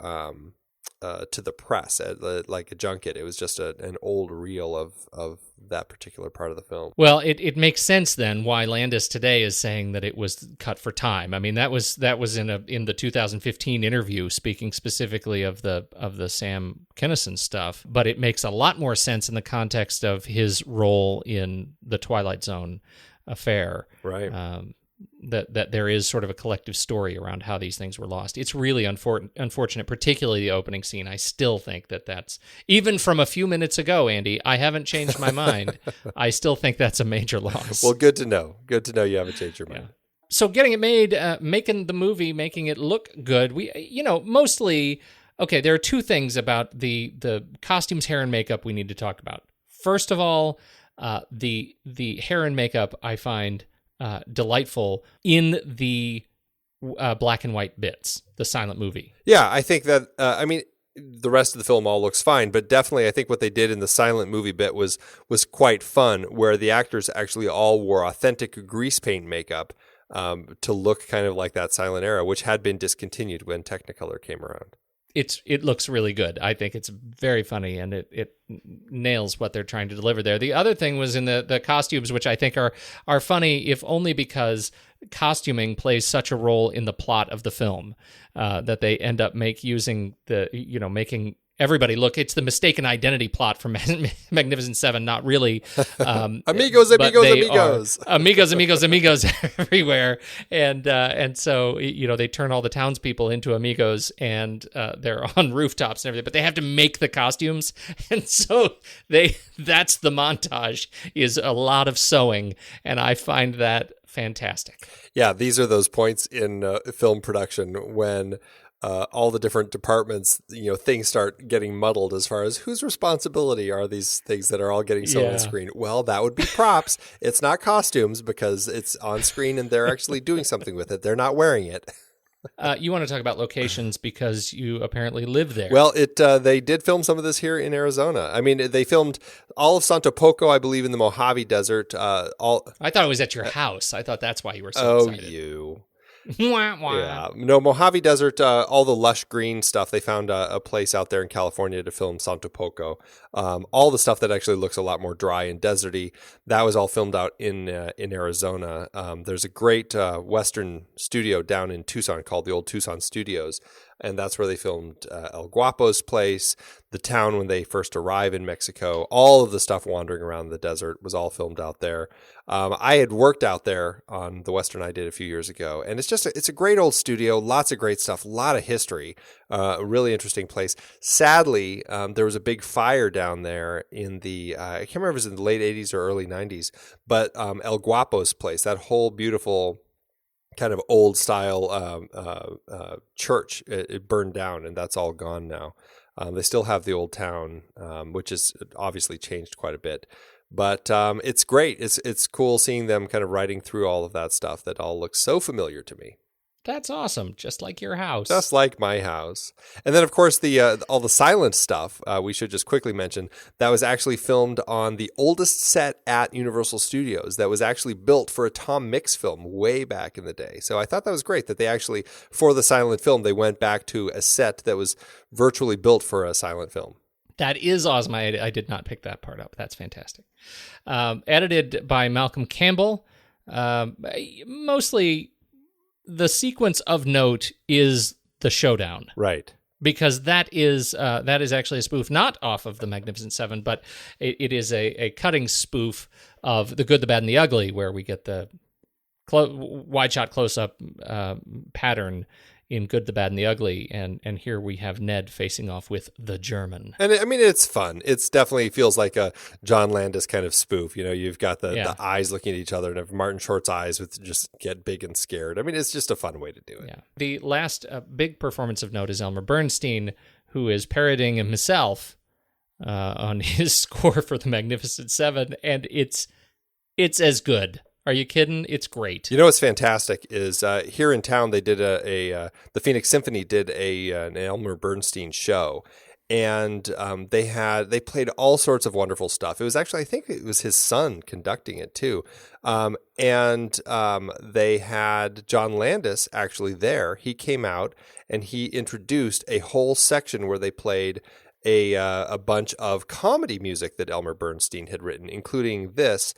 to the press at like a junket. It was just an old reel of that particular part of the film. Well, it makes sense then why Landis today is saying that it was cut for time. I mean, that was in the 2015 interview, speaking specifically of the Sam Kinison stuff. But it makes a lot more sense in the context of his role in the Twilight Zone affair. Right. That there is sort of a collective story around how these things were lost. It's really unfortunate, particularly the opening scene. I still think that's, even from a few minutes ago, Andy, I haven't changed my mind. I still think that's a major loss. Well, good to know. Good to know you haven't changed your mind. Yeah. So getting it made, making the movie, making it look good, mostly, okay, there are two things about the costumes, hair, and makeup we need to talk about. First of all, the hair and makeup I find delightful in the black and white bits, the silent movie. Yeah, I think that, the rest of the film all looks fine, but definitely I think what they did in the silent movie bit was quite fun, where the actors actually all wore authentic grease paint makeup to look kind of like that silent era, which had been discontinued when Technicolor came around. It looks really good. I think it's very funny, and it nails what they're trying to deliver there. The other thing was in the costumes, which I think are funny, if only because costuming plays such a role in the plot of the film, that they end up making everybody look. It's the mistaken identity plot from Magnificent Seven, not really. Amigos everywhere, and so they turn all the townspeople into amigos, and they're on rooftops and everything. But they have to make the costumes, and so that's the montage is a lot of sewing, and I find that fantastic. Yeah, these are those points in film production when all the different departments, things start getting muddled as far as whose responsibility are these things that are all getting sewn on screen. Well, that would be props. It's not costumes because it's on screen and they're actually doing something with it. They're not wearing it. You want to talk about locations because you apparently live there. Well, they did film some of this here in Arizona. I mean, they filmed all of Santo Poco, I believe, in the Mojave Desert. I thought it was at your house. I thought that's why you were so excited. Oh, you. Wah, wah. Yeah, no, Mojave Desert, all the lush green stuff. They found a place out there in California to film Santo Poco. All the stuff that actually looks a lot more dry and deserty, that was all filmed out in Arizona. There's a great Western studio down in Tucson called the Old Tucson Studios, and that's where they filmed El Guapo's place, the town when they first arrive in Mexico. All of the stuff wandering around the desert was all filmed out there. I had worked out there on the Western I did a few years ago, and it's a great old studio, lots of great stuff, a lot of history, a really interesting place. Sadly, there was a big fire down there in the, I can't remember if it was in the late 80s or early 90s, but El Guapo's place, that whole beautiful kind of old style church, it burned down, and that's all gone now. They still have the old town, which has obviously changed quite a bit. But it's great. It's cool seeing them kind of riding through all of that stuff that all looks so familiar to me. That's awesome. Just like your house. Just like my house. And then, of course, all the silent stuff, we should just quickly mention, that was actually filmed on the oldest set at Universal Studios that was actually built for a Tom Mix film way back in the day. So I thought that was great that they actually, for the silent film, they went back to a set that was virtually built for a silent film. That is awesome. I did not pick that part up. That's fantastic. Edited by Malcolm Campbell. Mostly the sequence of note is the showdown. Right. Because that is actually a spoof, not off of the Magnificent Seven, but it is a cutting spoof of The Good, the Bad, and the Ugly, where we get the wide shot close-up pattern in Good, the Bad, and the Ugly, and here we have Ned facing off with the German. And I mean, it's fun. It's definitely feels like a John Landis kind of spoof. You've got the eyes looking at each other, and if Martin Short's eyes would just get big and scared. I mean, it's just a fun way to do it. Yeah. The last big performance of note is Elmer Bernstein, who is parodying himself on his score for the Magnificent Seven, and it's as good. Are you kidding? It's great. What's fantastic is here in town they did the Phoenix Symphony did an Elmer Bernstein show, And they played all sorts of wonderful stuff. It was actually, I think it was his son conducting it too. They had John Landis actually there. He came out and he introduced a whole section where they played a bunch of comedy music that Elmer Bernstein had written, including this.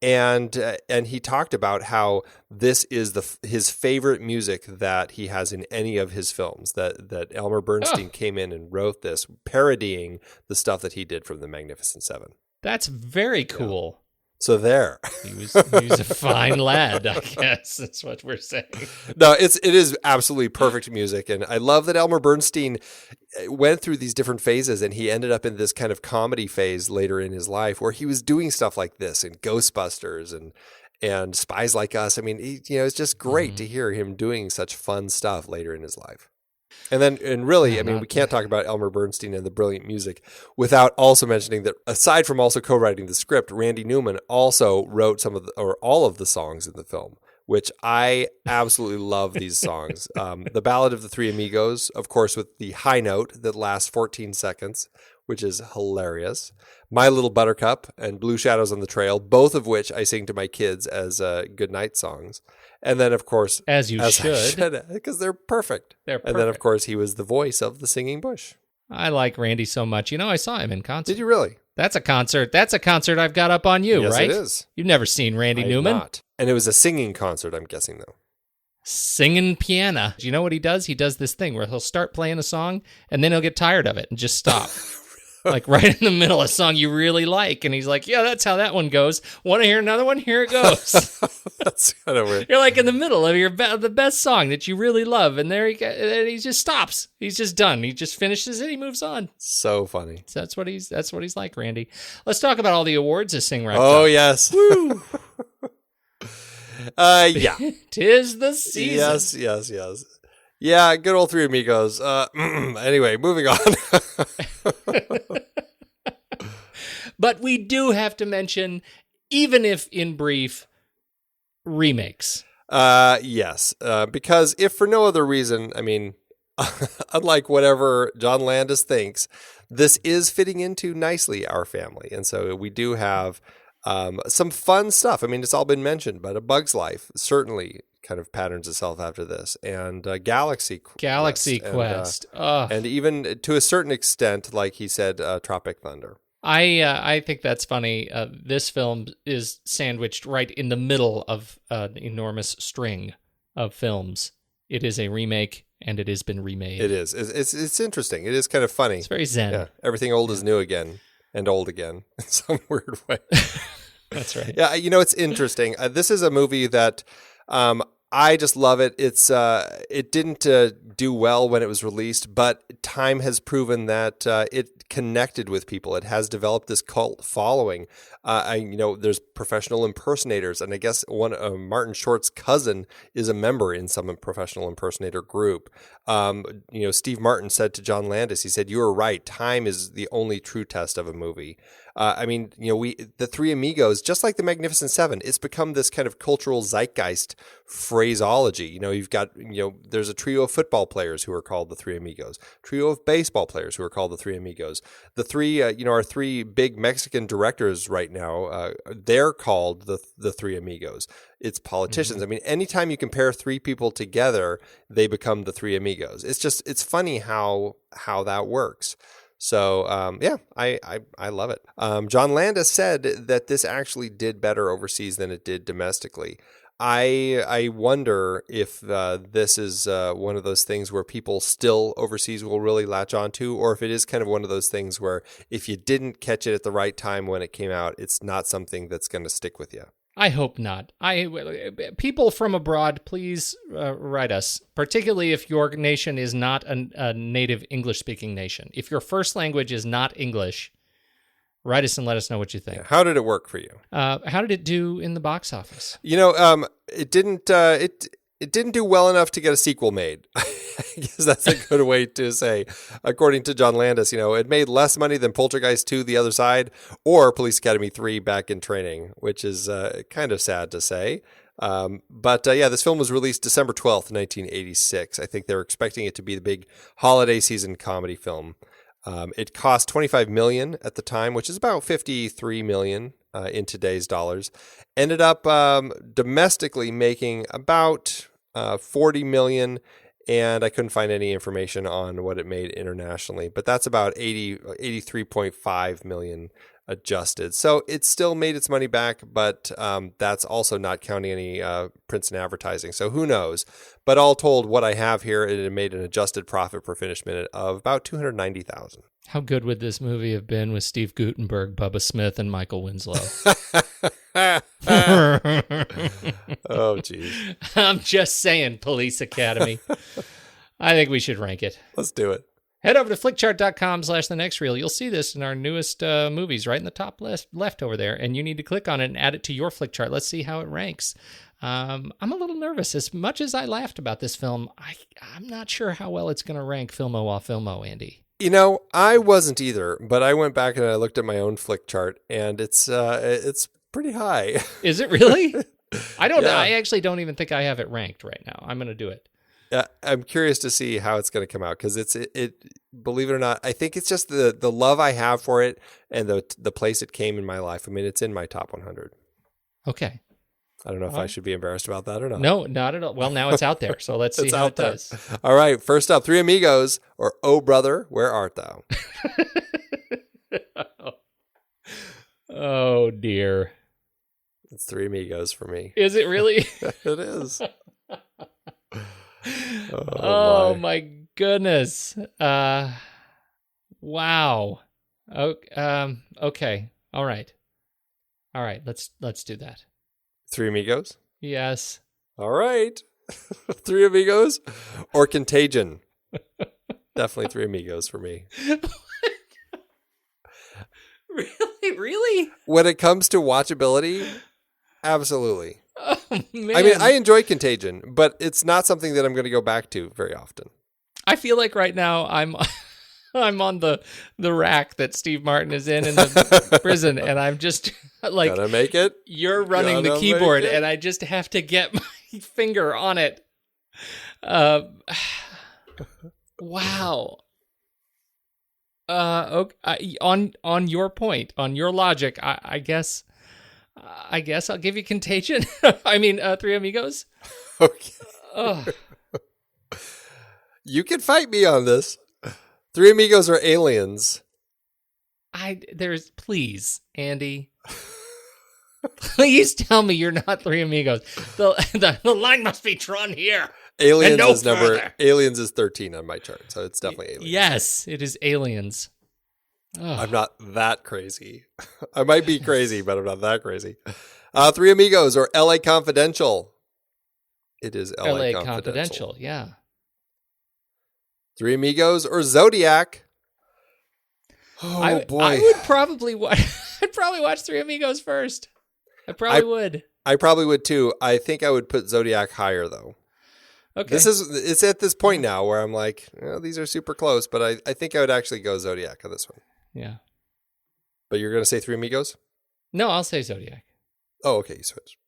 And he talked about how this is his favorite music that he has in any of his films. That Elmer Bernstein came in and wrote this, parodying the stuff that he did from The Magnificent Seven. That's very cool. Yeah. So there, he was a fine lad, I guess. That's what we're saying. No, it is absolutely perfect music, and I love that Elmer Bernstein went through these different phases, and he ended up in this kind of comedy phase later in his life, where he was doing stuff like this in Ghostbusters and Spies Like Us. I mean, it's just great to hear him doing such fun stuff later in his life. And really, I mean, we can't talk about Elmer Bernstein and the brilliant music without also mentioning that aside from also co-writing the script, Randy Newman also wrote all of the songs in the film, which I absolutely love these songs. The Ballad of the Three Amigos, of course, with the high note that lasts 14 seconds, which is hilarious. My Little Buttercup and Blue Shadows on the Trail, both of which I sing to my kids as goodnight songs. And then, of course, as you should, because they're perfect. They're perfect. And then, of course, he was the voice of the Singing Bush. I like Randy so much. I saw him in concert. Did you really? That's a concert. That's a concert I've got up on you, yes, right? Yes, it is. You've never seen Randy Newman? Not. And it was a singing concert, I'm guessing, though. Singing piano. Do you know what he does? He does this thing where he'll start playing a song, and then he'll get tired of it and just stop. Like right in the middle of a song you really like. And he's like, yeah, that's how that one goes. Want to hear another one? Here it goes. That's kind of weird. You're like in the middle of the best song that you really love. And there and he just stops. He's just done. He just finishes it. He moves on. So funny. So that's what he's like, Randy. Let's talk about all the awards this thing wrapped up. Oh, yes. Woo. Yeah. 'Tis the season. Yes. Yeah, good old Three Amigos. Anyway, moving on. But we do have to mention, even if in brief, remakes. Yes, because if for no other reason, I mean, unlike whatever John Landis thinks, this is fitting into nicely our family. And so we do have some fun stuff. I mean, it's all been mentioned, but A Bug's Life certainly kind of patterns itself after this, and Galaxy Quest. And even to a certain extent, like he said, Tropic Thunder. I think that's funny. This film is sandwiched right in the middle of an enormous string of films. It is a remake, and it has been remade. It is. It's interesting. It is kind of funny. It's very zen. Yeah. Everything old is new again, and old again in some weird way. That's right. Yeah, it's interesting. This is a movie that I just love it. It didn't do well when it was released, but time has proven that it connected with people. It has developed this cult following. There's professional impersonators, and I guess Martin Short's cousin is a member in some professional impersonator group. Steve Martin said to John Landis, he said, "You were right. Time is the only true test of a movie." The Three Amigos, just like The Magnificent Seven, it's become this kind of cultural zeitgeist phraseology. You've got, there's a trio of football players who are called the Three Amigos, trio of baseball players who are called the Three Amigos. The three, our three big Mexican directors right now, they're called the Three Amigos. It's politicians. Mm-hmm. I mean, anytime you compare three people together, they become the Three Amigos. It's funny how that works. So, I love it. John Landis said that this actually did better overseas than it did domestically. I wonder if this is one of those things where people still overseas will really latch onto, or if it is kind of one of those things where if you didn't catch it at the right time when it came out, it's not something that's going to stick with you. I hope not. People from abroad, please write us, particularly if your nation is not a native English-speaking nation. If your first language is not English, write us and let us know what you think. Yeah. How did it work for you? How did it do in the box office? It didn't. It didn't do well enough to get a sequel made. I guess that's a good way to say. According to John Landis, it made less money than Poltergeist 2, The Other Side, or Police Academy 3, Back in Training, which is kind of sad to say. But this film was released December 12th, 1986. I think they were expecting it to be the big holiday season comedy film. It cost $25 million at the time, which is about $53 million in today's dollars. Ended up domestically making about $40 million, and I couldn't find any information on what it made internationally. But that's about $83.5 million adjusted. So it still made its money back, but that's also not counting any prints and advertising. So who knows? But all told, what I have here, it made an adjusted profit per finished minute of about $290,000. How good would this movie have been with Steve Guttenberg, Bubba Smith, and Michael Winslow? Oh, geez. I'm just saying, Police Academy. I think we should rank it. Let's do it. Head over to flickchart.com/thenextreel. You'll see this in our newest movies right in the top left over there, and you need to click on it and add it to your flick chart. Let's see how it ranks. I'm a little nervous. As much as I laughed about this film, I'm not sure how well it's going to rank Filmo off Filmo, Andy. You know, I wasn't either, but I went back and I looked at my own flick chart, and it's pretty high. Is it really? I don't know. Yeah. I actually don't even think I have it ranked right now. I'm going to do it. I'm curious to see how it's going to come out, because it believe it or not, I think it's just the love I have for it and the place it came in my life. I mean, it's in my top 100. Okay. I don't know if I should be embarrassed about that or not. No, not at all. Well, now it's out there, so let's see how it does. All right, first up, Three Amigos, or Oh Brother, Where Art Thou? Oh, dear. It's Three Amigos for me. Is it really? It is. Oh my goodness. Wow. Okay. All right. Let's do that. Three Amigos? Yes. All right. Three Amigos or Contagion? Definitely Three Amigos for me. Really? When it comes to watchability, absolutely. Oh, man. I mean, I enjoy Contagion, but it's not something that I'm going to go back to very often. I feel like right now I'm on the rack that Steve Martin is in the prison, and I'm just like, gotta make it. You're running the keyboard, and I just have to get my finger on it. Wow. Okay. On your point, on your logic, I guess I'll give you Contagion. I mean, Three Amigos. Okay. Oh. You can fight me on this. Three Amigos are aliens. Please, Andy. Please tell me you're not Three Amigos. The line must be drawn here. Aliens Aliens is 13 on my chart, so it's definitely aliens. Yes, it is aliens. Oh. I'm not that crazy. I might be crazy, but I'm not that crazy. Three Amigos or LA Confidential. It is LA Confidential. Yeah. Three Amigos or Zodiac. Oh boy. I would probably I'd probably watch Three Amigos first. I probably would. I probably would too. I think I would put Zodiac higher though. Okay. It's at this point now where I'm like, these are super close, but I think I would actually go Zodiac on this one. Yeah. But you're going to say Three Amigos? No, I'll say Zodiac. Oh, okay, you switch.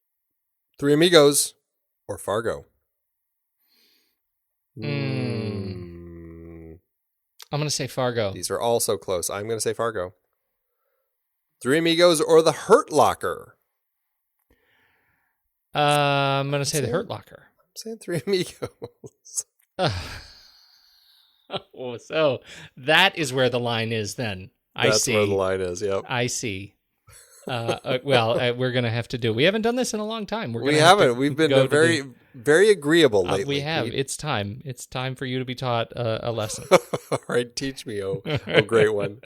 Three Amigos or Fargo? I'm going to say Fargo. These are all so close. I'm going to say Fargo. Three Amigos or The Hurt Locker? I'm going to say The Hurt Locker. I'm saying Three Amigos. Oh, so that is where the line is then. That's where the line is, yep. I see. We're going to have to do. We haven't done this in a long time. We haven't. We've been very agreeable lately. We have. It's time. It's time for you to be taught a lesson. All right, teach me. Oh, great one.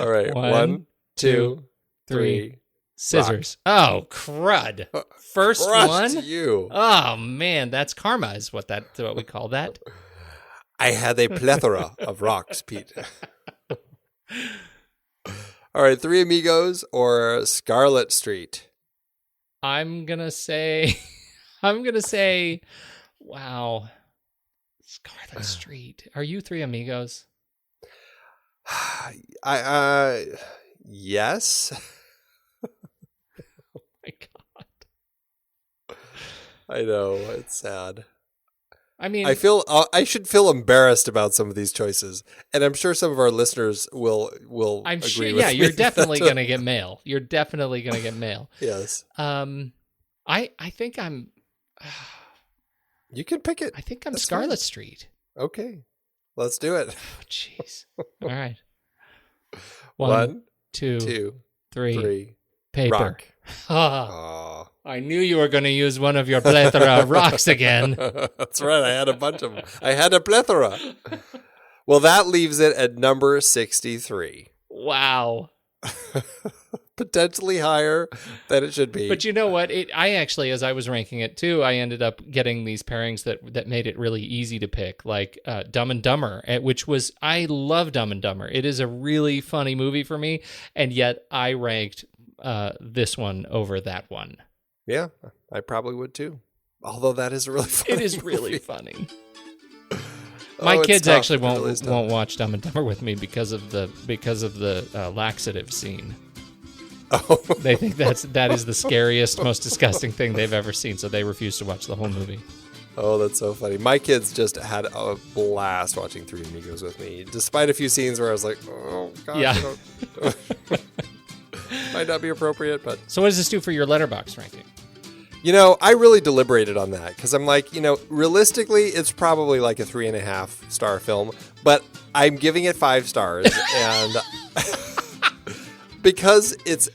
All right, 1, 2, 3. Scissors. Rock. Oh, crud. First one? You. Oh, man. That's karma is what we call that. I had a plethora of rocks, Pete. All right, Three Amigos or Scarlet Street? I'm going to say, wow, Scarlet Street. Are you Three Amigos? Yes. Oh my God. I know, it's sad. I mean, I should feel embarrassed about some of these choices, and I'm sure some of our listeners will. I'm agree sure. with Yeah, me you're definitely going to get mail. You're definitely going to get mail. Yes. I think I'm. You can pick it. I think I'm That's Scarlet fine. Street. Okay, let's do it. Oh, jeez. All right. One, two, two, three. three. Paper. Rock. Ah, Oh. I knew you were going to use one of your plethora of rocks again. That's right. I had a bunch of them. I had a plethora. Well, that leaves it at number 63. Wow. Potentially higher than it should be. But you know what? I actually, as I was ranking it too, I ended up getting these pairings that made it really easy to pick, like Dumb and Dumber, which was, I love Dumb and Dumber. It is a really funny movie for me, and yet I ranked this one over that one. Yeah, I probably would too. Although that is really funny. It is really movie. funny. Oh, My it's kids tough. actually It really is tough. won't watch Dumb and Dumber with me because of the laxative scene. Oh. They think that is the scariest, most disgusting thing they've ever seen, so they refuse to watch the whole movie. Oh, that's so funny. My kids just had a blast watching Three Amigos with me, despite a few scenes where I was like, oh, God. Yeah. Might not be appropriate, but... So what does this do for your letterbox ranking? You know, I really deliberated on that because I'm like, realistically, it's probably like a 3.5 star film, but I'm giving it 5 stars, and because it's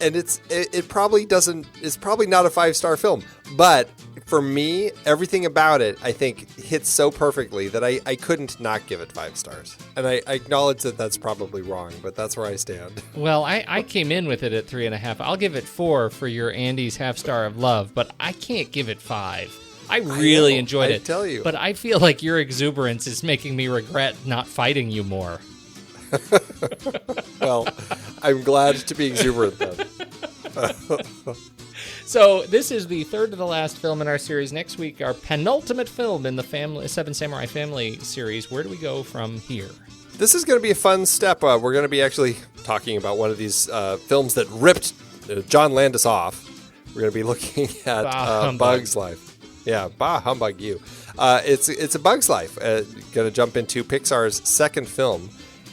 probably not a 5-star film, but for me, everything about it, I think, hits so perfectly that I couldn't not give it 5 stars, and I acknowledge that that's probably wrong, but that's where I stand. Well, I came in with it at 3.5. I'll give it 4 for your Andy's half star of love, but I can't give it 5. I really enjoyed it. I tell you. But I feel like your exuberance is making me regret not fighting you more. Well, I'm glad to be exuberant then. So this is the third to the last film in our series. Next week, our penultimate film in the Seven Samurai family series. Where do we go from here? This is going to be a fun step. We're going to be actually talking about one of these films that ripped John Landis off. We're going to be looking at Bug's Life. Yeah, bah humbug you. It's a Bug's Life. Going to jump into Pixar's second film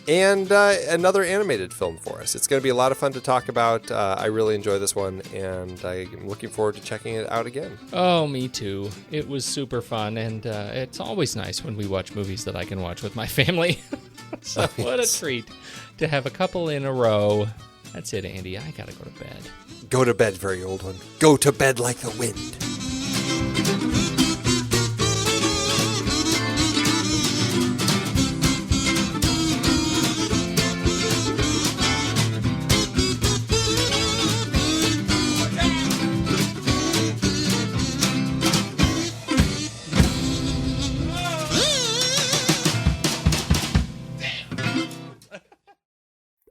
and another animated film for us. It's going to be a lot of fun to talk about. I really enjoy this one, and I'm looking forward to checking it out again. Oh, me too. It was super fun, and it's always nice when we watch movies that I can watch with my family. So what a treat to have a couple in a row. That's it, Andy. I gotta go to bed. Go to bed, very old one. Go to bed like the wind.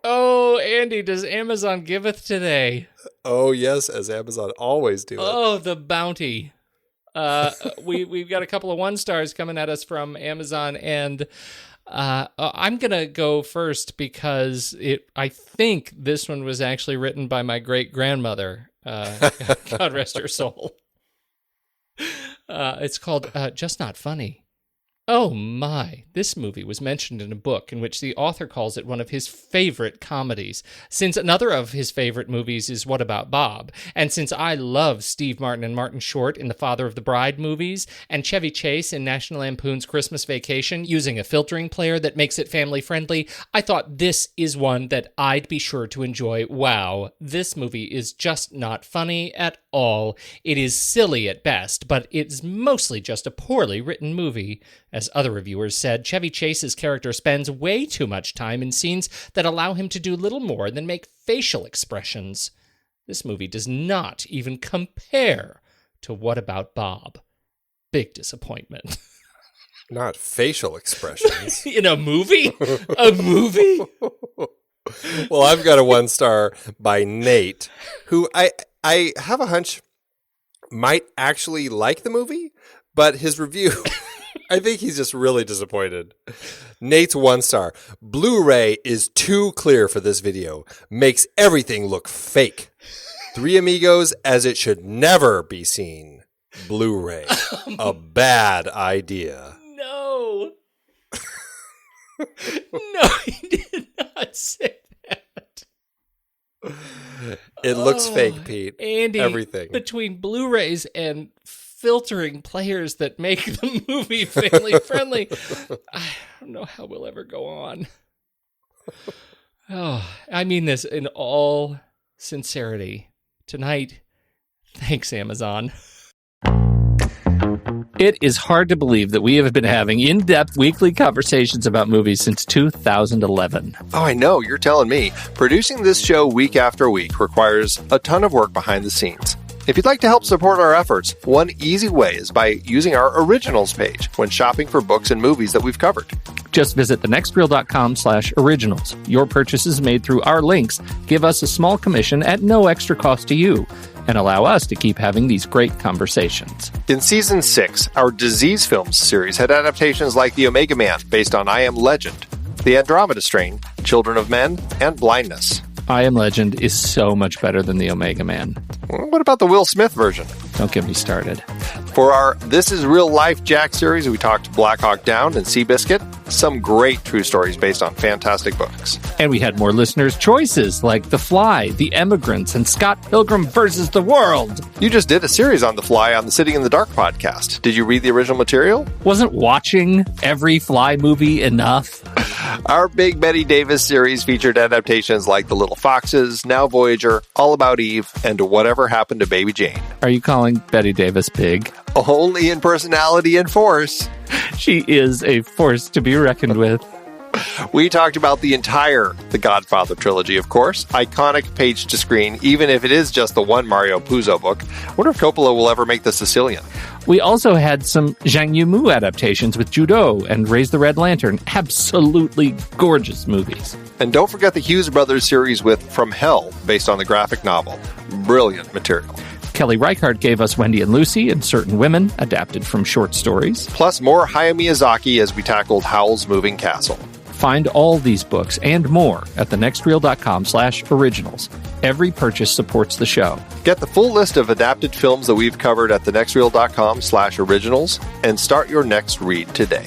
Oh, Andy, does Amazon giveth today? Oh, yes, as Amazon always do. Oh, the bounty. We've got a couple of 1 stars coming at us from Amazon, and I'm gonna go first because I think this one was actually written by my great grandmother. God rest her soul. It's called Just Not Funny. Oh my, this movie was mentioned in a book in which the author calls it one of his favorite comedies, since another of his favorite movies is What About Bob, and since I love Steve Martin and Martin Short in the Father of the Bride movies, and Chevy Chase in National Lampoon's Christmas Vacation using a filtering player that makes it family-friendly, I thought this is one that I'd be sure to enjoy. Wow, this movie is just not funny at all. It is silly at best, but it's mostly just a poorly written movie. As other reviewers said, Chevy Chase's character spends way too much time in scenes that allow him to do little more than make facial expressions. This movie does not even compare to What About Bob? Big disappointment. Not facial expressions. In a movie? A movie? Well, I've got a 1 star by Nate, who I have a hunch might actually like the movie, but his review... I think he's just really disappointed. Nate's 1 star. Blu-ray is too clear for this video. Makes everything look fake. Three Amigos as it should never be seen. Blu-ray. A bad idea. No. No, he did not say that. It looks fake, Pete. Andy, everything. Between Blu-rays and filtering players that make the movie family friendly, I don't know how we'll ever go on. Oh, I mean this in all sincerity. Tonight, thanks, Amazon. It is hard to believe that we have been having in-depth weekly conversations about movies since 2011. Oh, I know. You're telling me. Producing this show week after week requires a ton of work behind the scenes. If you'd like to help support our efforts, one easy way is by using our originals page when shopping for books and movies that we've covered. Just visit thenextreel.com/originals. Your purchases made through our links give us a small commission at no extra cost to you and allow us to keep having these great conversations. In Season 6, our Disease Films series had adaptations like The Omega Man, based on I Am Legend, The Andromeda Strain, Children of Men, and Blindness. I Am Legend is so much better than The Omega Man. What about the Will Smith version? Don't get me started. For our This Is Real Life Jack series, we talked Black Hawk Down and Seabiscuit, some great true stories based on fantastic books. And we had more listeners' choices like The Fly, The Emigrants, and Scott Pilgrim vs. the World. You just did a series on The Fly on the Sitting in the Dark podcast. Did you read the original material? Wasn't watching every Fly movie enough? Our Big Betty Davis series featured adaptations like The Little Foxes, Now Voyager, All About Eve, and Whatever Happened to Baby Jane. Are you calling Betty Davis big? Only in personality and force. She is a force to be reckoned with. We talked about the entire The Godfather trilogy, of course. Iconic page to screen, even if it is just the one Mario Puzo book. I wonder if Coppola will ever make The Sicilian. We also had some Zhang Yimou adaptations with Judo and Raise the Red Lantern. Absolutely gorgeous movies. And don't forget the Hughes Brothers series with From Hell, based on the graphic novel. Brilliant material. Kelly Reichardt gave us Wendy and Lucy and Certain Women, adapted from short stories. Plus more Hayao Miyazaki as we tackled Howl's Moving Castle. Find all these books and more at thenextreel.com/originals. Every purchase supports the show. Get the full list of adapted films that we've covered at thenextreel.com/originals and start your next read today.